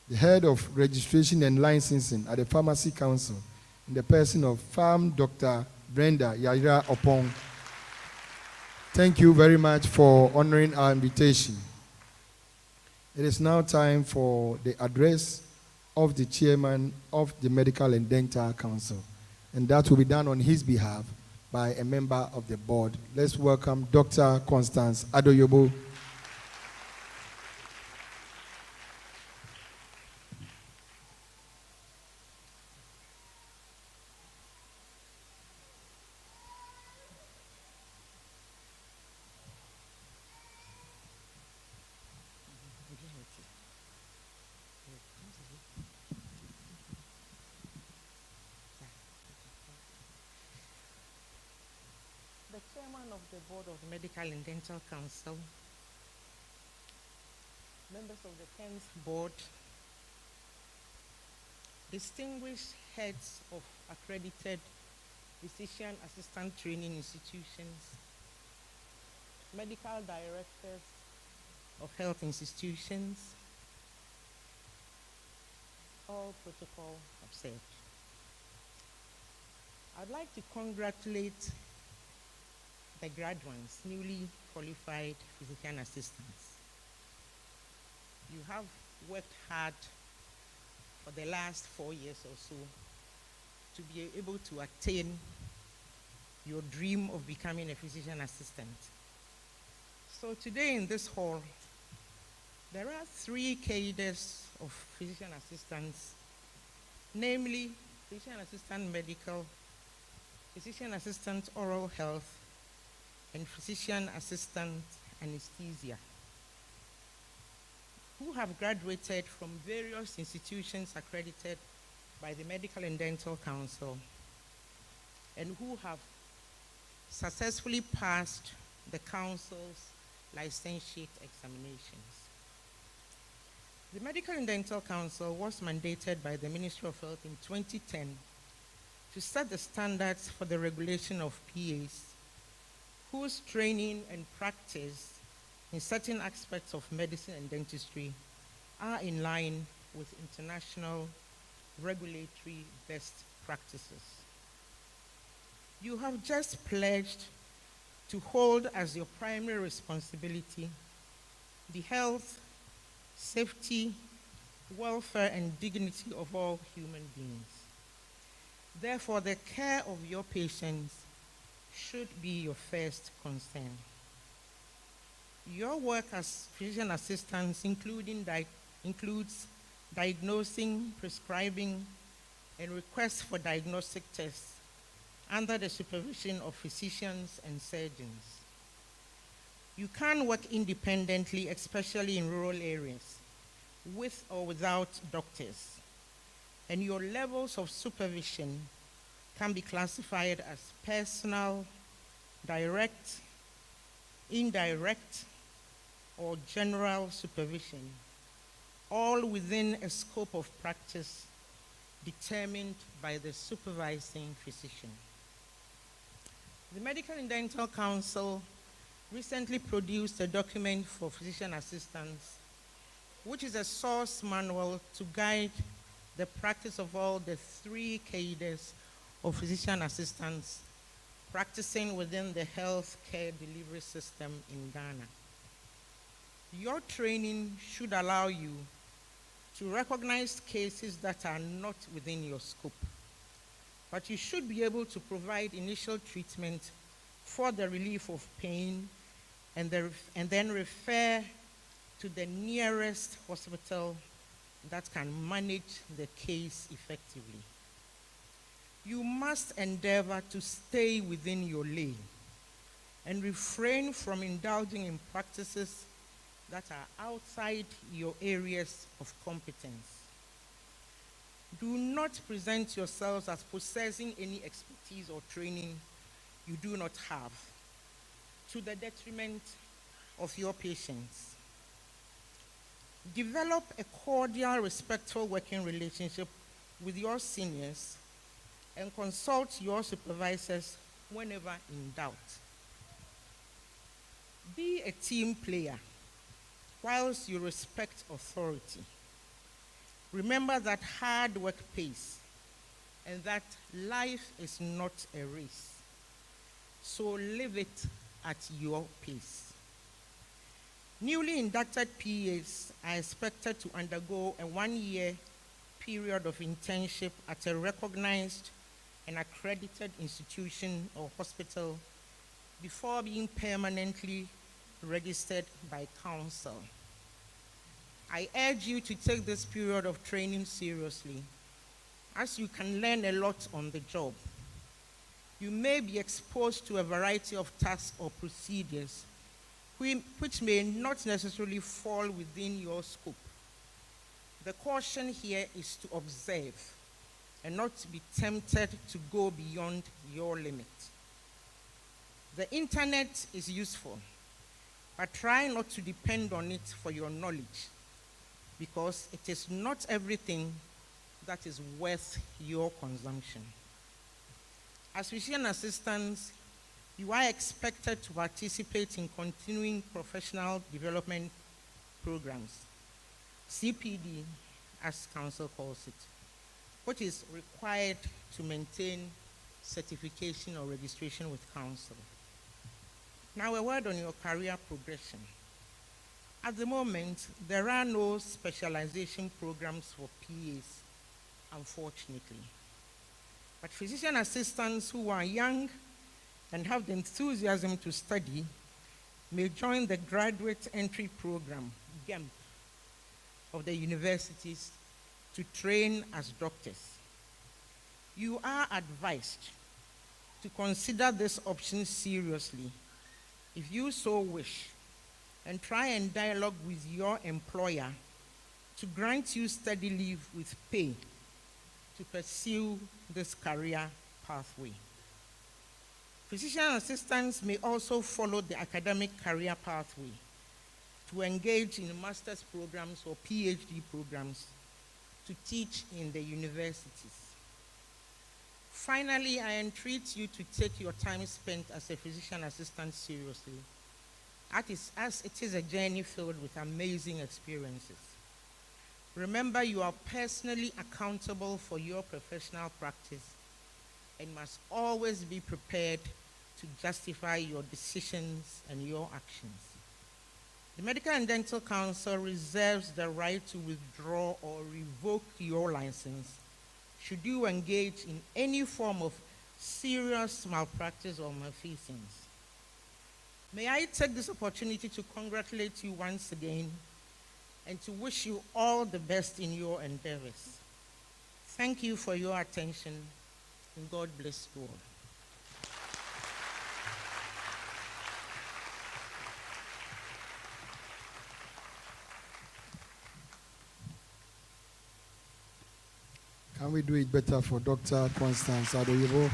the head of registration and licensing at the Pharmacy Council in the person of Farm Dr. Brenda Yaira Opong. Thank you very much for honoring our invitation. It is now time for the address of the chairman of the Medical and Dental Council, and that will be done on his behalf by a member of the board. Let's welcome Dr. Constance Adoyobo. the chairman of the board of the Medical and Dental Council, members of the 10th board, distinguished heads of accredited physician assistant training institutions, medical directors of health institutions, all protocol observed. I'd like to congratulate the graduates, newly qualified physician assistants. You have worked hard for the last 4 years or so to be able to attain your dream of becoming a physician assistant. So today in this hall, there are 3 cadres of physician assistants, namely physician assistant medical, physician assistant oral health, and physician assistant anesthesia, who have graduated from various institutions accredited by the Medical and Dental Council, and who have successfully passed the Council's Licensure Examinations. The Medical and Dental Council was mandated by the Ministry of Health in 2010 to set the standards for the regulation of PAs whose training and practice in certain aspects of medicine and dentistry are in line with international regulatory best practices. You have just pledged to hold as your primary responsibility the health, safety, welfare, and dignity of all human beings. Therefore, the care of your patients should be your first concern. Your work as physician assistants includes diagnosing, prescribing, and requests for diagnostic tests under the supervision of physicians and surgeons. You can work independently, especially in rural areas, with or without doctors, and your levels of supervision can be classified as personal, direct, indirect, or general supervision, all within a scope of practice determined by the supervising physician. The Medical and Dental Council recently produced a document for physician assistants, which is a source manual to guide the practice of all the 3 cadres of physician assistants practicing within the health care delivery system in Ghana. Your training should allow you to recognize cases that are not within your scope, but you should be able to provide initial treatment for the relief of pain and then refer to the nearest hospital that can manage the case effectively. You must endeavor to stay within your lane and refrain from indulging in practices that are outside your areas of competence. Do not present yourselves as possessing any expertise or training you do not have, to the detriment of your patients. Develop a cordial, respectful working relationship with your seniors and consult your supervisors whenever in doubt. Be a team player whilst you respect authority. Remember that hard work pays and that life is not a race. So live it at your pace. Newly inducted PAs are expected to undergo a 1-year period of internship at a recognized and accredited institution or hospital before being permanently registered by council. I urge you to take this period of training seriously, as you can learn a lot on the job. You may be exposed to a variety of tasks or procedures which may not necessarily fall within your scope. The caution here is to observe and not to be tempted to go beyond your limit. The internet is useful, but try not to depend on it for your knowledge, because it is not everything that is worth your consumption. As physician assistants, you are expected to participate in continuing professional development programs, CPD, as Council calls it, which is required to maintain certification or registration with Council. Now, a word on your career progression. At the moment, there are no specialization programs for PAs, unfortunately. But physician assistants who are young and have the enthusiasm to study may join the Graduate Entry Program, GEMP, of the universities to train as doctors. You are advised to consider this option seriously if you so wish, and try and dialogue with your employer to grant you study leave with pay to pursue this career pathway. Physician assistants may also follow the academic career pathway to engage in master's programs or PhD programs to teach in the universities. Finally, I entreat you to take your time spent as a physician assistant seriously, as it is a journey filled with amazing experiences. Remember, you are personally accountable for your professional practice and must always be prepared to justify your decisions and your actions. The Medical and Dental Council reserves the right to withdraw or revoke your license should you engage in any form of serious malpractice or malfeasance. May I take this opportunity to congratulate you once again and to wish you all the best in your endeavors. Thank you for your attention, and God bless you all. Can we do it better for Dr. Constance Adoyebo?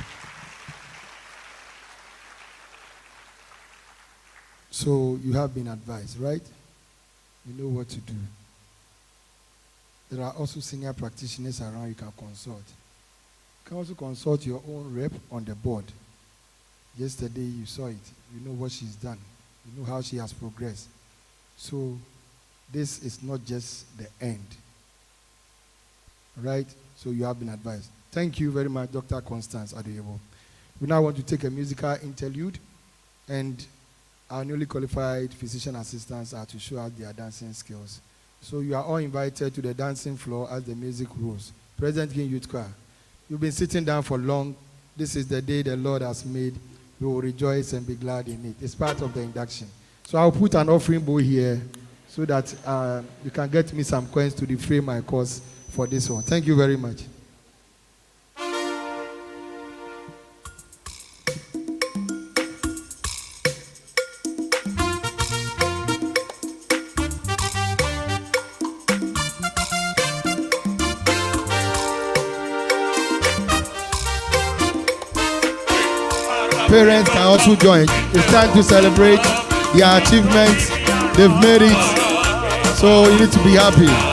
So you have been advised, right? You know what to do. There are also senior practitioners around you can consult. You can also consult your own rep on the board. Yesterday you saw it. You know what she's done. You know how she has progressed. So this is not just the end. Right? So you have been advised. Thank you very much, Dr. Constance Adoyebo. We now want to take a musical interlude, and our newly qualified physician assistants are to show us their dancing skills. So you are all invited to the dancing floor as the music rolls. President King Youth Choir, you've been sitting down for long. This is the day the Lord has made. We will rejoice and be glad in it. It's part of the induction. So I'll put an offering bowl here so that you can get me some coins to defray my cost for this one. Thank you very much. Parents can also join. It's time to celebrate their achievements. They've made it. So you need to be happy.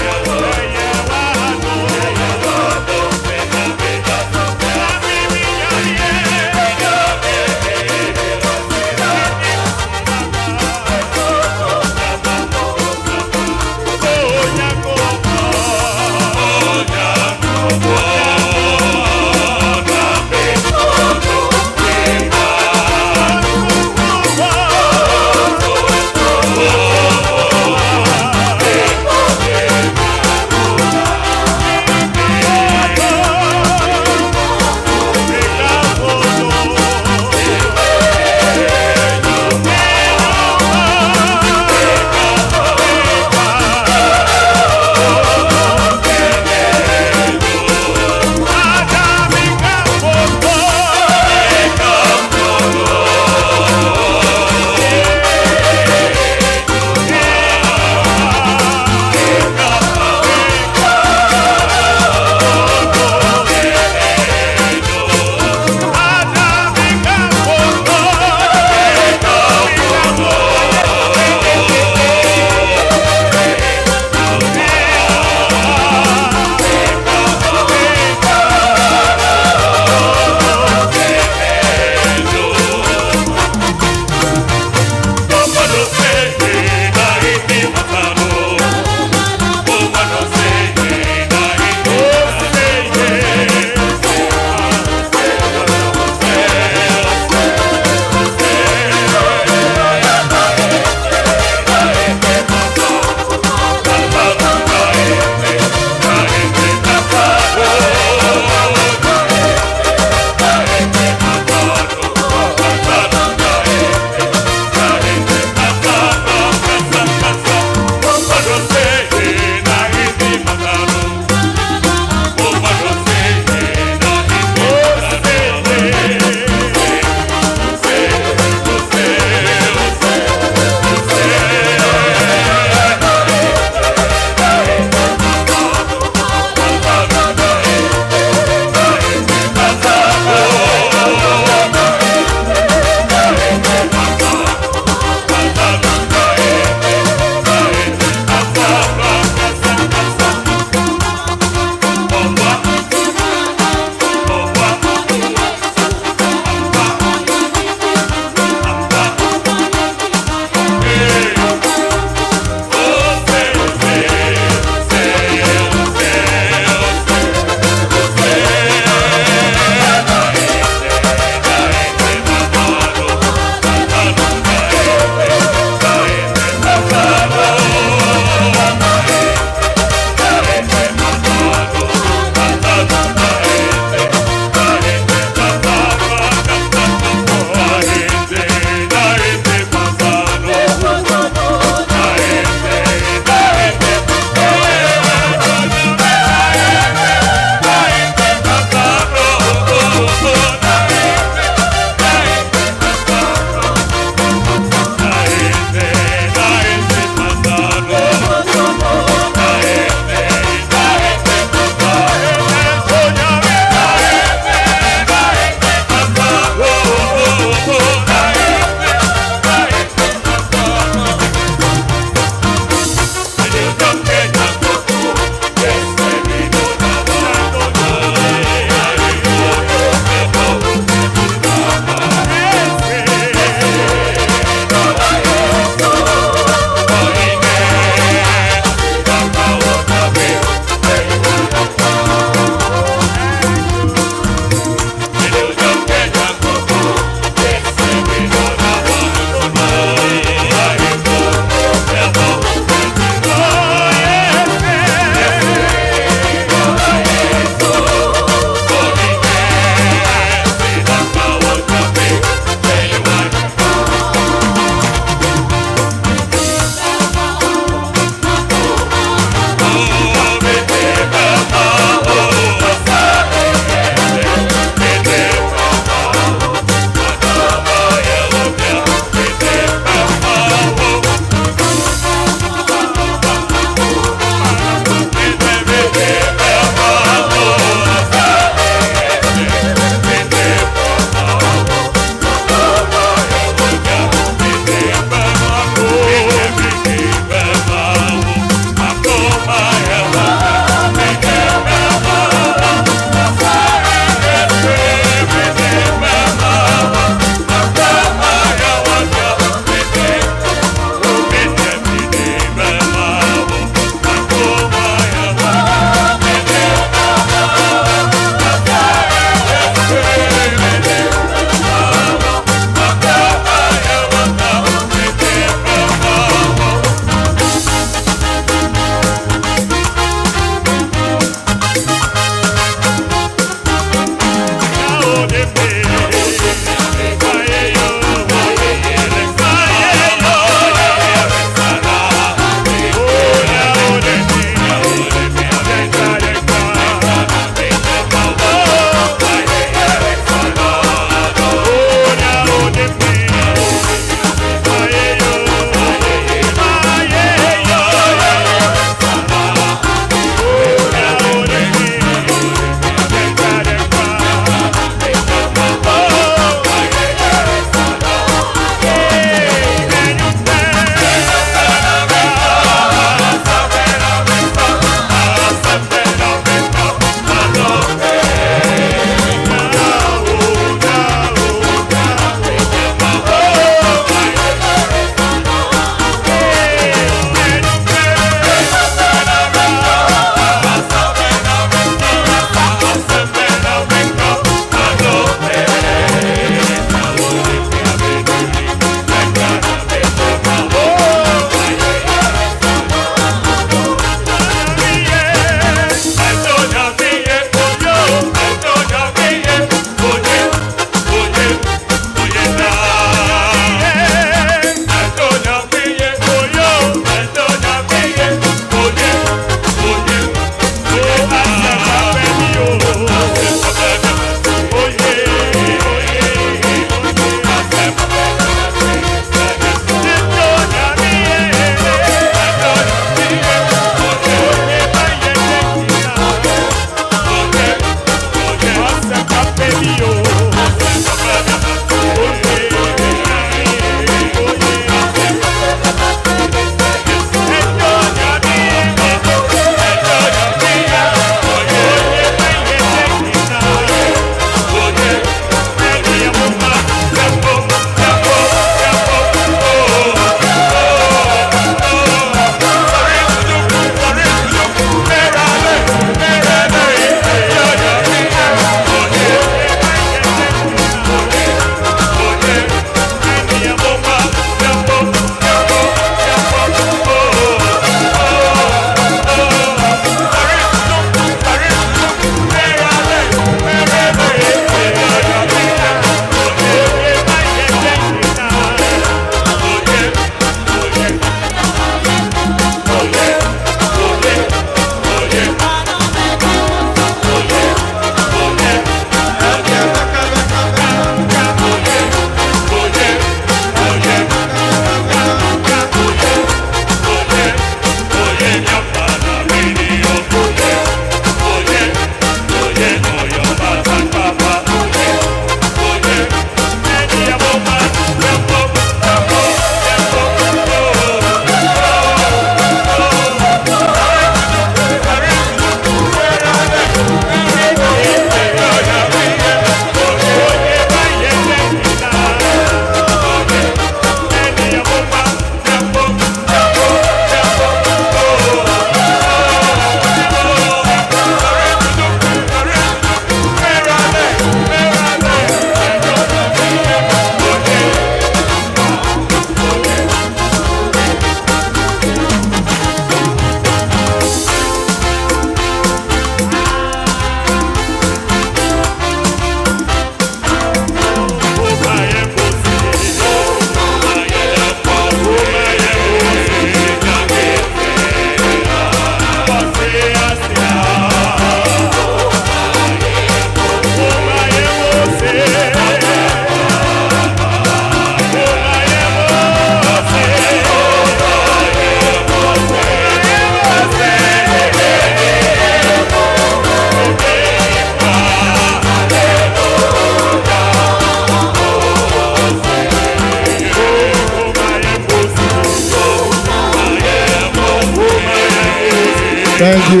Thank you.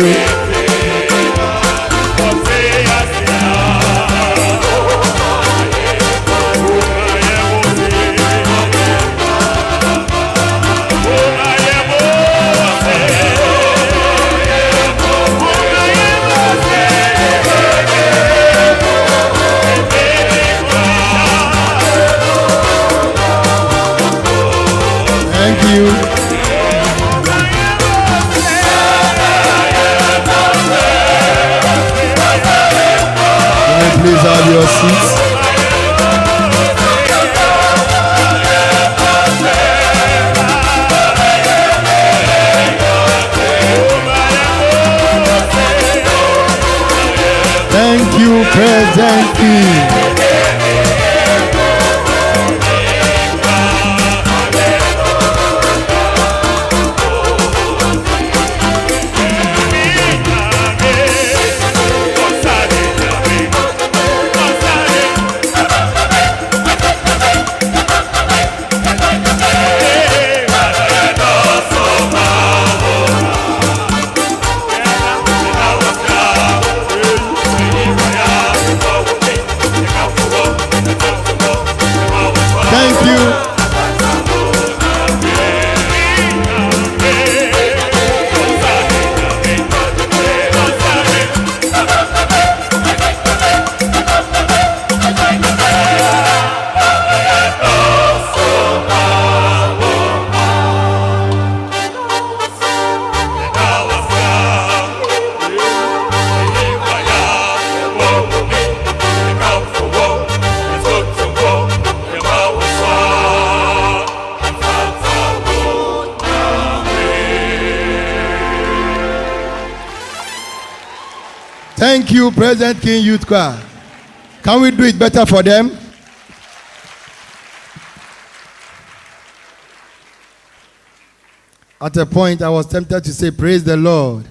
Thank you. Can you please have your seats? Thank you, President King. Thank you. Thank you, President King Youth Choir. Can we do it better for them? At a point, I was tempted to say, praise the Lord.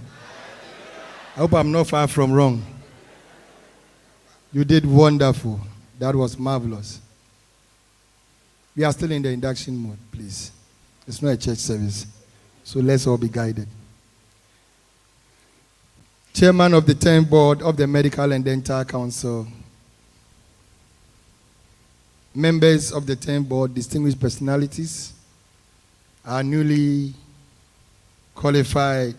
I hope I'm not far from wrong. You did wonderful. That was marvelous. We are still in the induction mode, please. It's not a church service. So let's all be guided. Chairman of the 10th Board of the Medical and Dental Council, members of the 10th Board, distinguished personalities, our newly qualified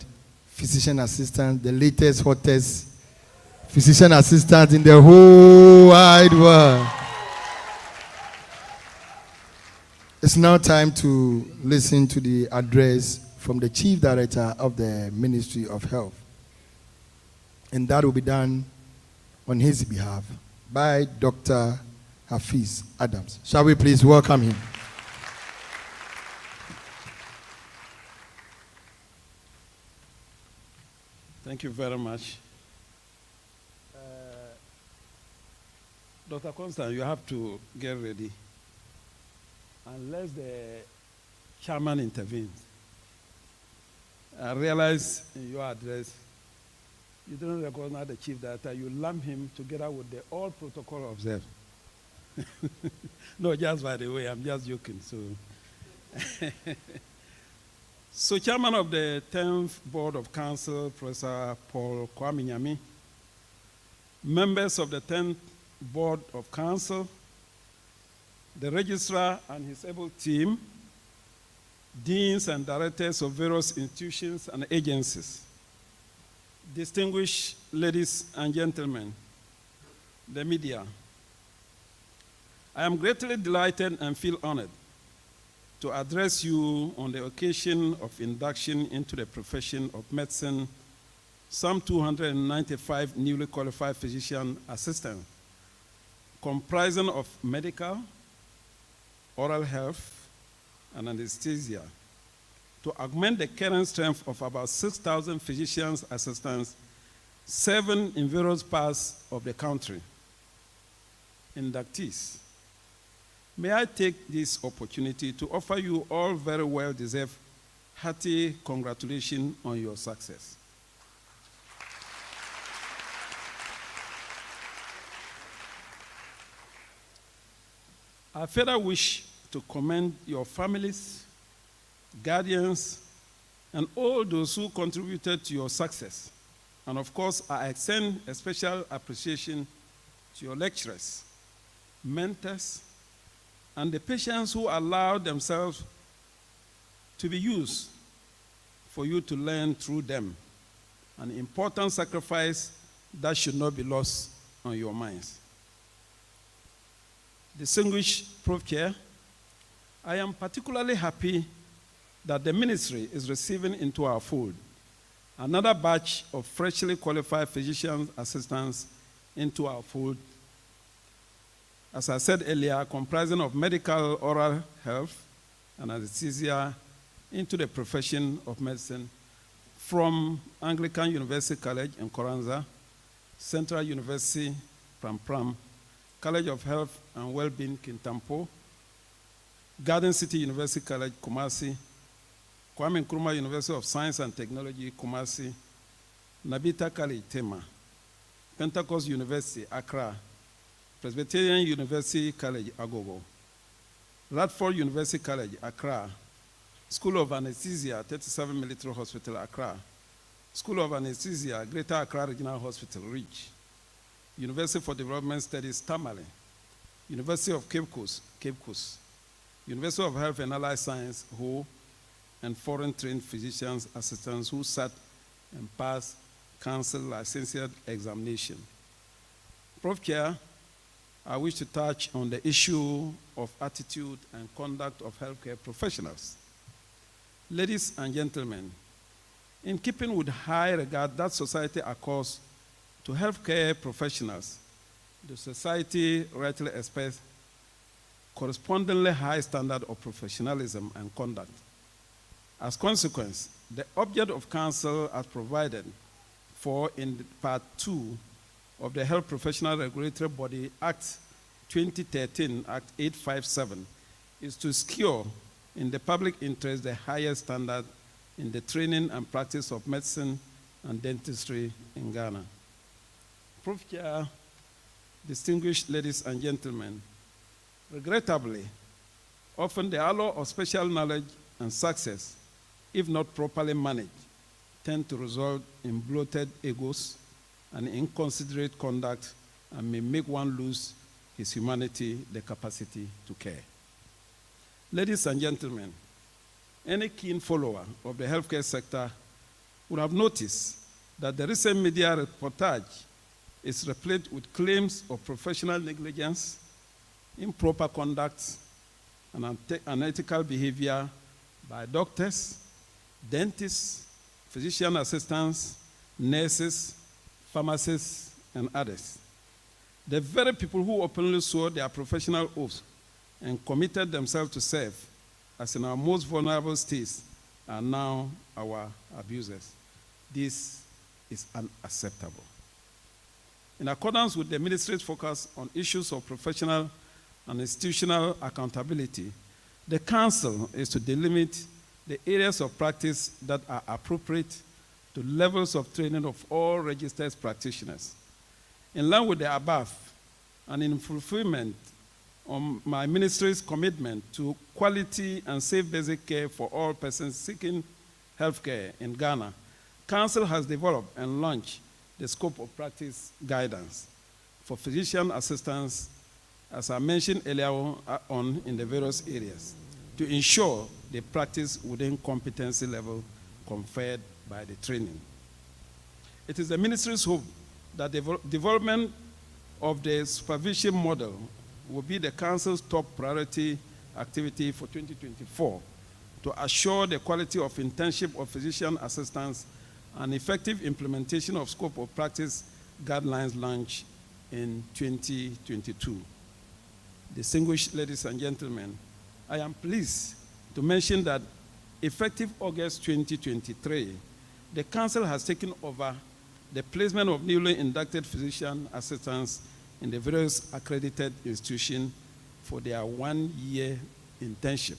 physician assistant, the latest, hottest physician assistant in the whole wide world. It's now time to listen to the address from the Chief Director of the Ministry of Health. And that will be done on his behalf by Dr. Hafiz Adams. Shall we please welcome him? Thank you very much. Dr. Constant, you have to get ready. Unless the chairman intervenes. I realize in your address, you don't recognize the chief director. You lump him together with the all protocol observed. No, just by the way, I'm just joking. So chairman of the 10th Board of Council, Professor Paul Kwame Nyami, members of the 10th Board of Council, the registrar and his able team, deans and directors of various institutions and agencies, distinguished ladies and gentlemen, the media. I am greatly delighted and feel honored to address you on the occasion of induction into the profession of medicine, some 295 newly qualified physician assistants, comprising of medical, oral health, and anesthesia, to augment the current strength of about 6,000 physicians assistants, 7 in various parts of the country. Inductees, may I take this opportunity to offer you all very well-deserved hearty congratulations on your success. I further wish to commend your families, guardians, and all those who contributed to your success. And of course, I extend a special appreciation to your lecturers, mentors, and the patients who allowed themselves to be used for you to learn through them. An important sacrifice that should not be lost on your minds. Distinguished Prof Chair, I am particularly happy that the ministry is receiving into our fold another batch of freshly qualified physician assistants into our fold, as I said earlier, comprising of medical oral health and anesthesia into the profession of medicine from Anglican University College in Koranza, Central University, Pram, College of Health and Wellbeing, Kintampo, Garden City University College, Kumasi, Kwame Nkrumah University of Science and Technology, Kumasi, Narh Bita College, Tema, Pentecost University, Accra, Presbyterian University College, Agogo, Radford University College, Accra, School of Anesthesia, 37 Military Hospital, Accra, School of Anesthesia, Greater Accra Regional Hospital, Reach, University for Development Studies, Tamale, University of Cape Coast, University of Health and Allied Science, Ho, and foreign-trained physicians assistants who sat and passed council licensure examination. Prof Chair, I wish to touch on the issue of attitude and conduct of healthcare professionals. Ladies and gentlemen, in keeping with high regard that society accords to healthcare professionals, the society rightly expects correspondingly high standard of professionalism and conduct. As consequence, the object of council as provided for in Part 2 of the Health Professional Regulatory Body Act 2013, Act 857, is to secure in the public interest the highest standard in the training and practice of medicine and dentistry in Ghana. Prof Chair, distinguished ladies and gentlemen, regrettably, often the allure of special knowledge and success, if not properly managed, tend to result in bloated egos and inconsiderate conduct and may make one lose his humanity, the capacity to care. Ladies and gentlemen, any keen follower of the healthcare sector would have noticed that the recent media reportage is replete with claims of professional negligence, improper conduct, and unethical behavior by doctors, dentists, physician assistants, nurses, pharmacists, and others. The very people who openly swore their professional oaths and committed themselves to serve, as in our most vulnerable states, are now our abusers. This is unacceptable. In accordance with the ministry's focus on issues of professional and institutional accountability, the council is to delimit the areas of practice that are appropriate to levels of training of all registered practitioners. In line with the above, and in fulfillment of my ministry's commitment to quality and safe basic care for all persons seeking health care in Ghana, Council has developed and launched the scope of practice guidance for physician assistants, as I mentioned earlier on in the various areas, to ensure they practice within competency level conferred by the training. It is the ministry's hope that the development of the supervision model will be the council's top priority activity for 2024 to assure the quality of internship of physician assistants and effective implementation of scope of practice guidelines launched in 2022. Distinguished ladies and gentlemen, I am pleased to mention that effective August 2023, the council has taken over the placement of newly inducted physician assistants in the various accredited institutions for their 1-year internship.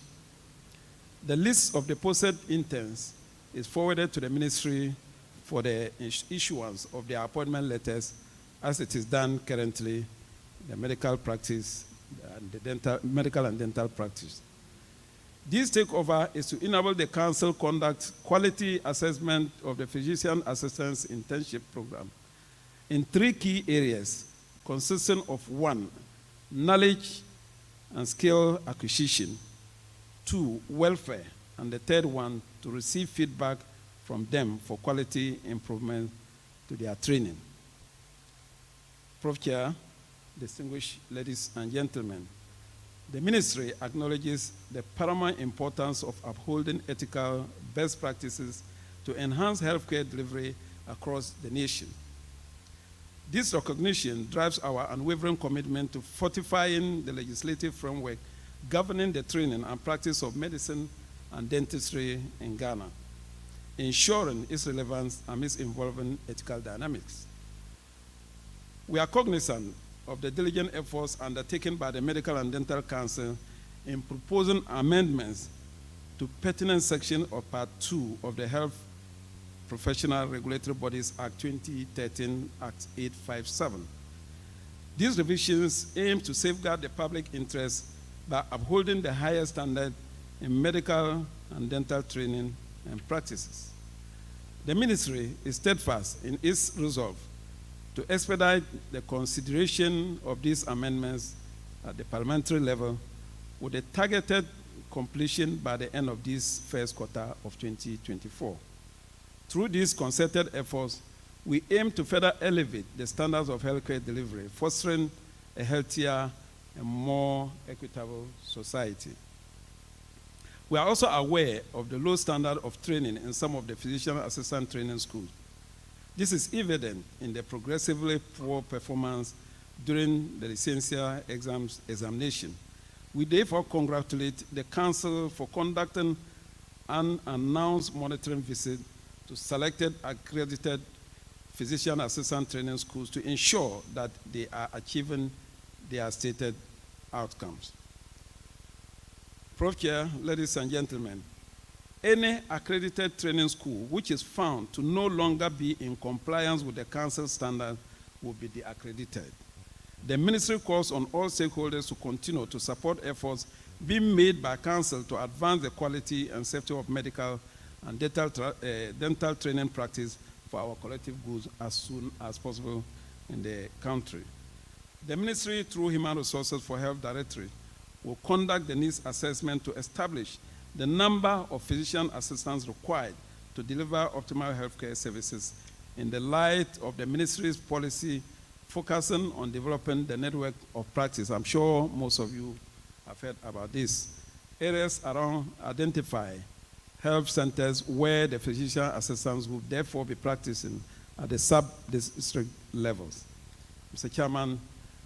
The list of the posted interns is forwarded to the ministry for the issuance of their appointment letters, as it is done currently in the medical practice and the medical and dental practice. This takeover is to enable the council conduct quality assessment of the physician assistants internship program in 3 key areas consisting of 1, knowledge and skill acquisition, 2, welfare, and the third one, to receive feedback from them for quality improvement to their training. Prof. Chair, distinguished ladies and gentlemen, the ministry acknowledges the paramount importance of upholding ethical best practices to enhance healthcare delivery across the nation. This recognition drives our unwavering commitment to fortifying the legislative framework governing the training and practice of medicine and dentistry in Ghana, ensuring its relevance amidst involving ethical dynamics. We are cognizant of the diligent efforts undertaken by the Medical and Dental Council in proposing amendments to pertinent section of Part 2 of the Health Professional Regulatory Bodies Act 2013, Act 857. These revisions aim to safeguard the public interest by upholding the highest standard in medical and dental training and practices. The ministry is steadfast in its resolve to expedite the consideration of these amendments at the parliamentary level with a targeted completion by the end of this first quarter of 2024. Through these concerted efforts, we aim to further elevate the standards of healthcare delivery, fostering a healthier and more equitable society. We are also aware of the low standard of training in some of the physician assistant training schools. This is evident in the progressively poor performance during the licensure examination. We therefore congratulate the Council for conducting an announced monitoring visit to selected accredited physician assistant training schools to ensure that they are achieving their stated outcomes. Prof. Chair, ladies and gentlemen, any accredited training school which is found to no longer be in compliance with the council standard will be deaccredited. The ministry calls on all stakeholders to continue to support efforts being made by council to advance the quality and safety of medical and dental training practice for our collective goods as soon as possible in the country. The ministry, through Human Resources for Health Directorate, will conduct the needs assessment to establish the number of physician assistants required to deliver optimal healthcare services in the light of the ministry's policy focusing on developing the network of practice. I'm sure most of you have heard about this. Areas around identify health centers where the physician assistants will therefore be practicing at the sub-district levels. Mr. Chairman,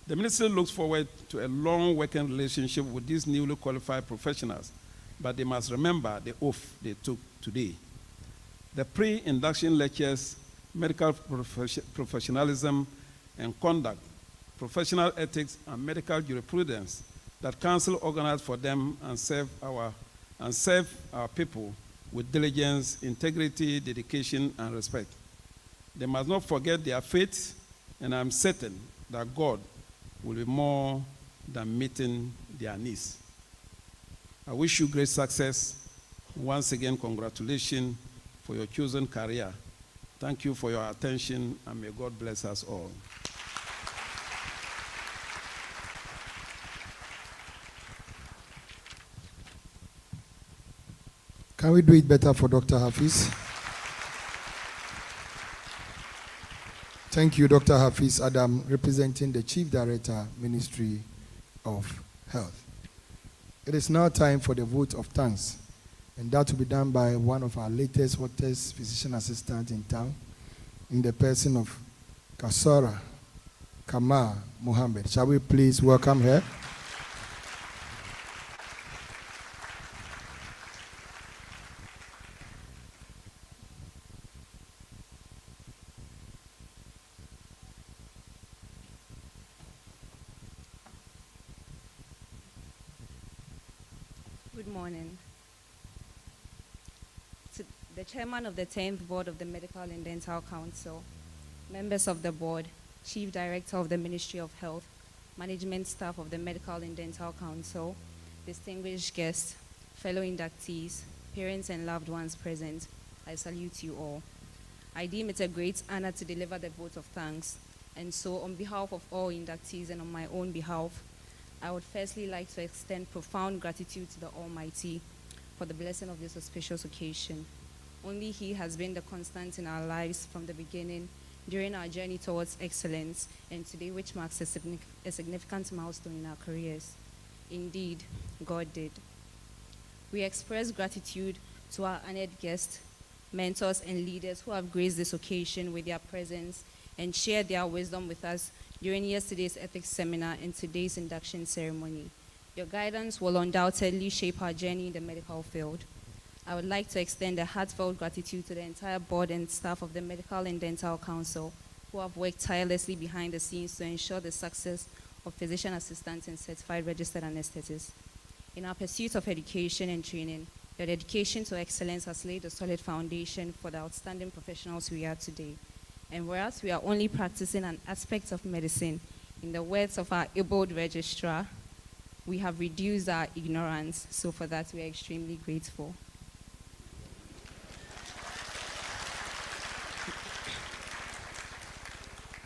the ministry looks forward to a long working relationship with these newly qualified professionals, but they must remember the oath they took today. The pre-induction lectures, medical professionalism and conduct, professional ethics, and medical jurisprudence that council organized for them and serve our people with diligence, integrity, dedication, and respect. They must not forget their faith, and I'm certain that God will be more than meeting their needs. I wish you great success. Once again, congratulations for your chosen career. Thank you for your attention, and may God bless us all. Can we do it better for Dr. Hafiz? Thank you, Dr. Hafiz Adam, representing the Chief Director, Ministry of Health. It is now time for the vote of thanks, and that will be done by one of our latest, hottest physician assistants in town, in the person of Kasora Kamal Muhammad. Shall we please welcome her? Good morning. To the Chairman of the 10th Board of the Medical and Dental Council, members of the Board, Chief Director of the Ministry of Health, management staff of the Medical and Dental Council, distinguished guests, fellow inductees, parents and loved ones present, I salute you all. I deem it a great honor to deliver the vote of thanks, and so on behalf of all inductees and on my own behalf, I would firstly like to extend profound gratitude to the Almighty for the blessing of this auspicious occasion. Only He has been the constant in our lives from the beginning, during our journey towards excellence, and today, which marks a significant milestone in our careers. Indeed, God did. We express gratitude to our honored guests, mentors, and leaders who have graced this occasion with their presence and shared their wisdom with us during yesterday's ethics seminar and today's induction ceremony. Your guidance will undoubtedly shape our journey in the medical field. I would like to extend a heartfelt gratitude to the entire board and staff of the Medical and Dental Council who have worked tirelessly behind the scenes to ensure the success of physician assistants and certified registered anesthetists. In our pursuit of education and training, your dedication to excellence has laid a solid foundation for the outstanding professionals we are today. And whereas we are only practicing an aspect of medicine, in the words of our abled registrar, we have reduced our ignorance, so for that we are extremely grateful.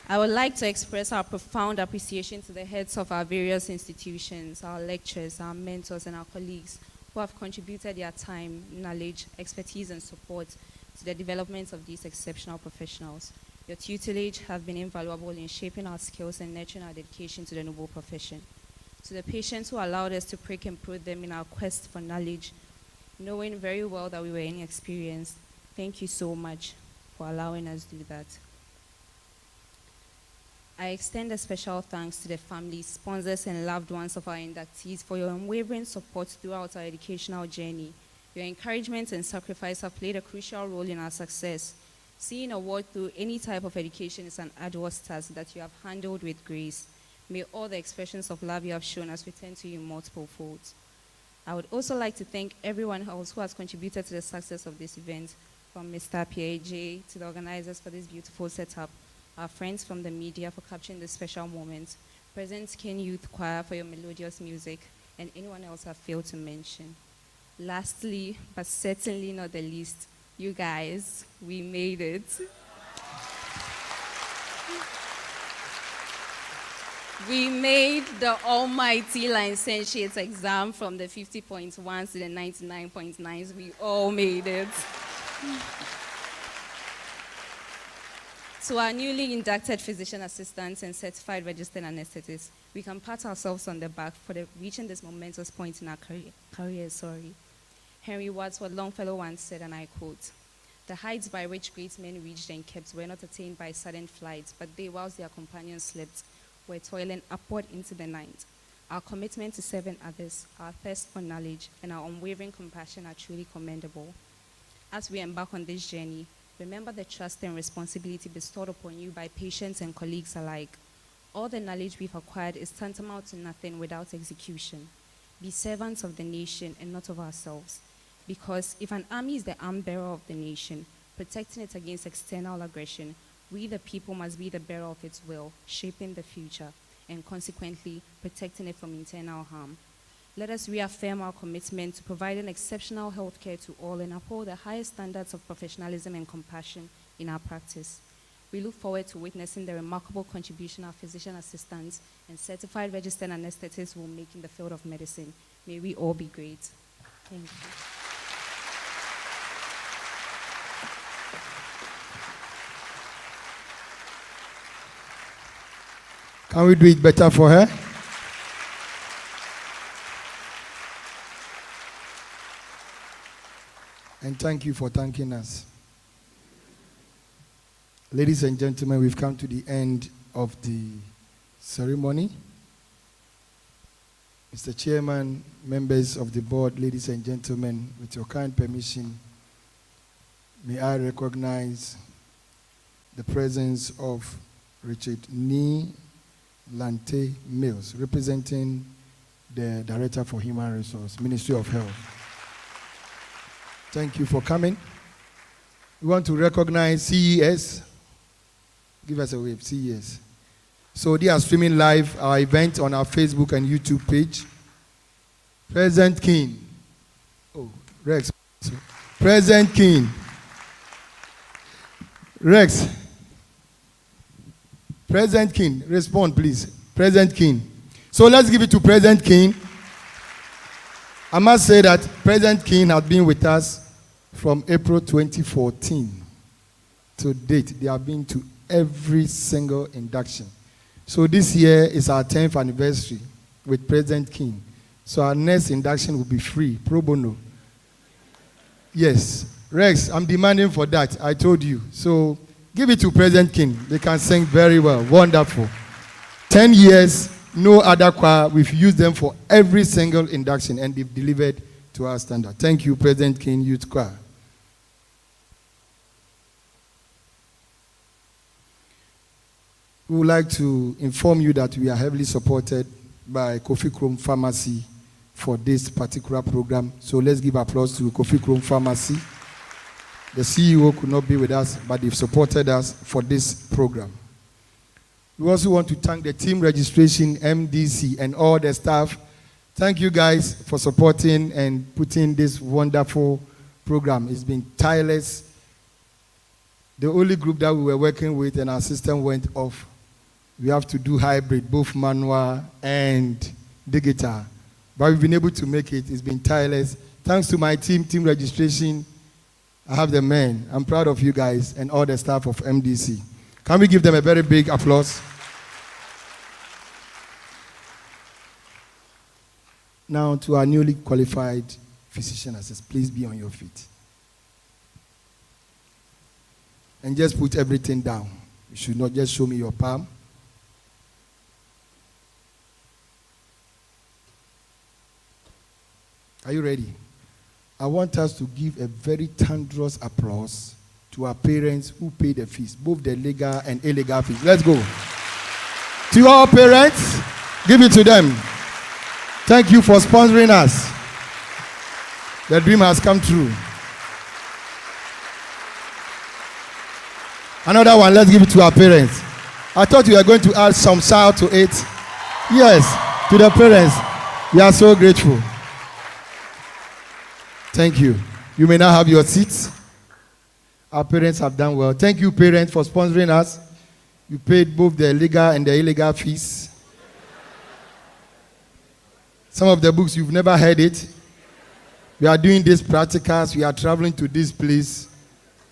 I would like to express our profound appreciation to the heads of our various institutions, our lecturers, our mentors, and our colleagues who have contributed their time, knowledge, expertise, and support to the development of these exceptional professionals. Your tutelage have been invaluable in shaping our skills and nurturing our dedication to the noble profession. To the patients who allowed us to prick and prod them in our quest for knowledge, knowing very well that we were inexperienced, thank you so much for allowing us to do that. I extend a special thanks to the families, sponsors, and loved ones of our inductees for your unwavering support throughout our educational journey. Your encouragement and sacrifice have played a crucial role in our success. Seeing a ward through any type of education is an arduous task that you have handled with grace. May all the expressions of love you have shown us return to you in multiple folds. I would also like to thank everyone else who has contributed to the success of this event, from Mr. Pierre J. to the organizers for this beautiful setup, our friends from the media for capturing this special moment, Present Ken Youth Choir for your melodious music, and anyone else I've failed to mention. Lastly, but certainly not the least, you guys, we made it. We made the almighty licentiate exam from the 50.1s to the 99.9s. We all made it. To our newly inducted physician assistants and certified registered anesthetists, we can pat ourselves on the back for reaching this momentous point in our career. Henry Wadsworth Longfellow once said, and I quote, "The heights by which great men reached and kept were not attained by sudden flight, but they, whilst their companions slept, were toiling upward into the night. Our commitment to serving others, our thirst for knowledge, and our unwavering compassion are truly commendable. As we embark on this journey, remember the trust and responsibility bestowed upon you by patients and colleagues alike. All the knowledge we've acquired is tantamount to nothing without execution. Be servants of the nation and not of ourselves. Because if an army is the arm bearer of the nation, protecting it against external aggression, we the people must be the bearer of its will, shaping the future, and consequently protecting it from internal harm. Let us reaffirm our commitment to providing exceptional health care to all and uphold the highest standards of professionalism and compassion in our practice. We look forward to witnessing the remarkable contribution our physician assistants and certified registered anesthetists will make in the field of medicine. May we all be great. Thank you. Can we do it better for her? And thank you for thanking us. Ladies and gentlemen, we've come to the end of the ceremony. Mr. Chairman, members of the board, ladies and gentlemen, with your kind permission, may I recognize the presence of Richard Ni Lante Mills, representing the Director for Human Resources, Ministry of Health. Thank you for coming. We want to recognize CES. Give us a wave, CES. So they are streaming live our event on our Facebook and YouTube page. President King, Oh, Rex. President King. Rex. President King, respond, please. President King. So let's give it to President King. I must say that President King has been with us from April 2014 to date. They have been to every single induction. So this year is our 10th anniversary with President King. So our next induction will be free, pro bono. Yes. Rex, I'm demanding for that. I told you. So give it to President King. They can sing very well. Wonderful. 10 years, no other choir. We've used them for every single induction, and they've delivered to our standard. Thank you, President King Youth Choir. We would like to inform you that we are heavily supported by Kofi Krom Pharmacy for this particular program. So let's give applause to Kofi Krom Pharmacy. The CEO could not be with us, but they've supported us for this program. We also want to thank the team registration, MDC, and all the staff. Thank you guys for supporting and putting this wonderful program. It's been tireless. The only group that we were working with and our system went off. We have to do hybrid, both manual and digital. But we've been able to make it. It's been tireless. Thanks to my team registration. I have the men. I'm proud of you guys and all the staff of MDC. Can we give them a very big applause? Now to our newly qualified physician assistant. Please be on your feet. And just put everything down. You should not just show me your palm. Are you ready? I want us to give a very thunderous applause to our parents who pay the fees, both the legal and illegal fees. Let's go. To our parents, give it to them. Thank you for sponsoring us. The dream has come true. Another one, let's give it to our parents. I thought you were going to add some sour to it. Yes, to the parents. We are so grateful. Thank you. You may now have your seats. Our parents have done well. Thank you, parents, for sponsoring us. You paid both the legal and the illegal fees. Some of the books, you've never heard it. We are doing these practicals. We are traveling to this place.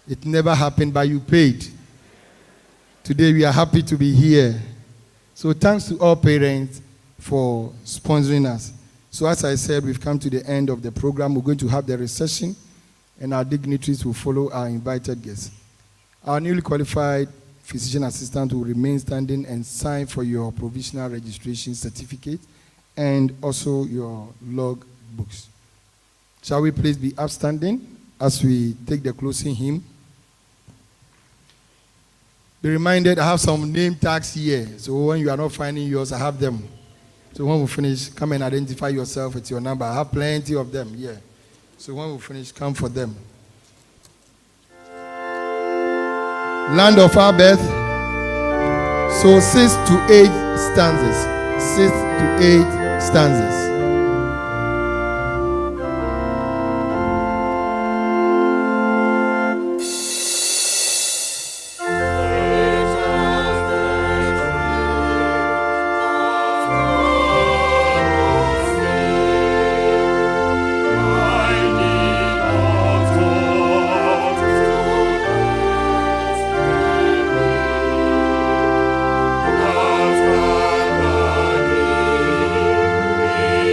It never happened, but you paid. Today, we are happy to be here. So thanks to all parents for sponsoring us. So as I said, we've come to the end of the program. We're going to have the reception, and our dignitaries will follow our invited guests. Our newly qualified physician assistant will remain standing and sign for your provisional registration certificate and also your log books. Shall we please be upstanding as we take the closing hymn? Be reminded, I have some name tags here. So when you are not finding yours, I have them. So when we finish, come and identify yourself with your number. I have plenty of them, yeah. So when we finish, come for them. Land of our birth. So 6 to 8 stanzas. 6 to 8 stanzas. Of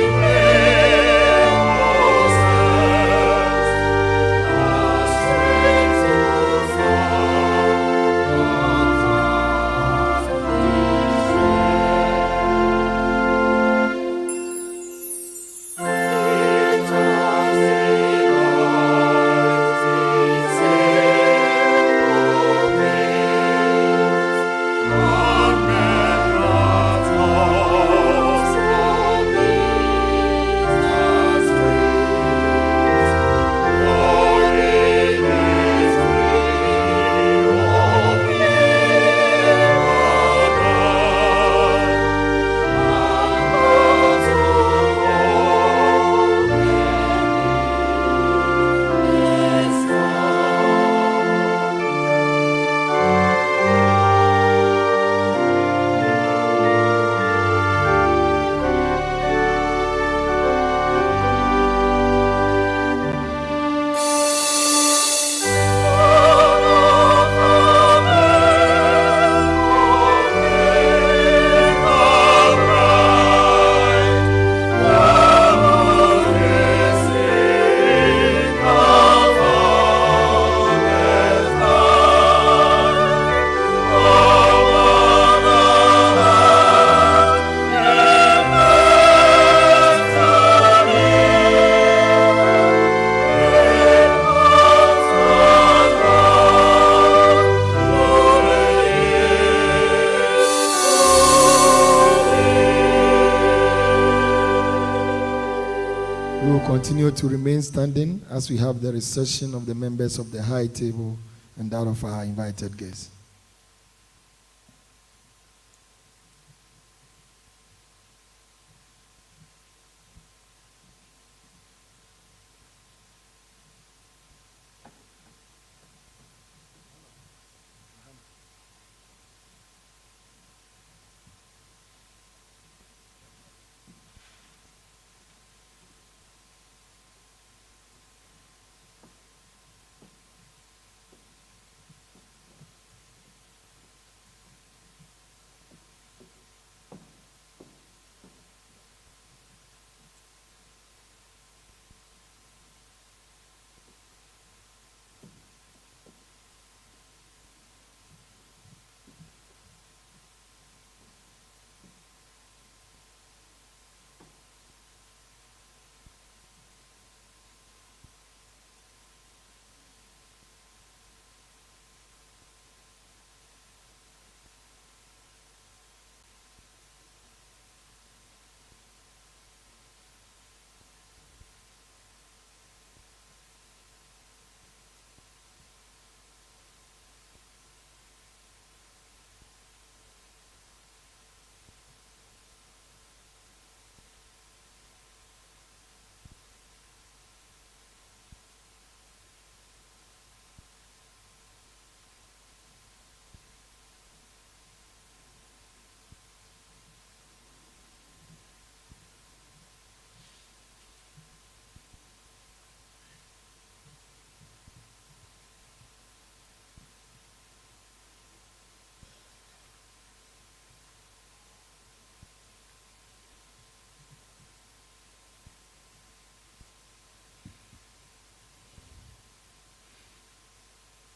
continue to remain standing as we have the reception of the members of the high table and that of our invited guests.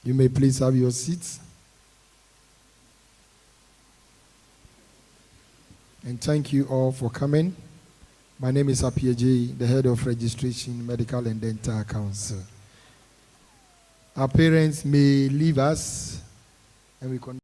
You may please have your seats. And thank you all for coming. My name is Apieji, the head of registration, medical and dental council. Our parents may leave us and we continue.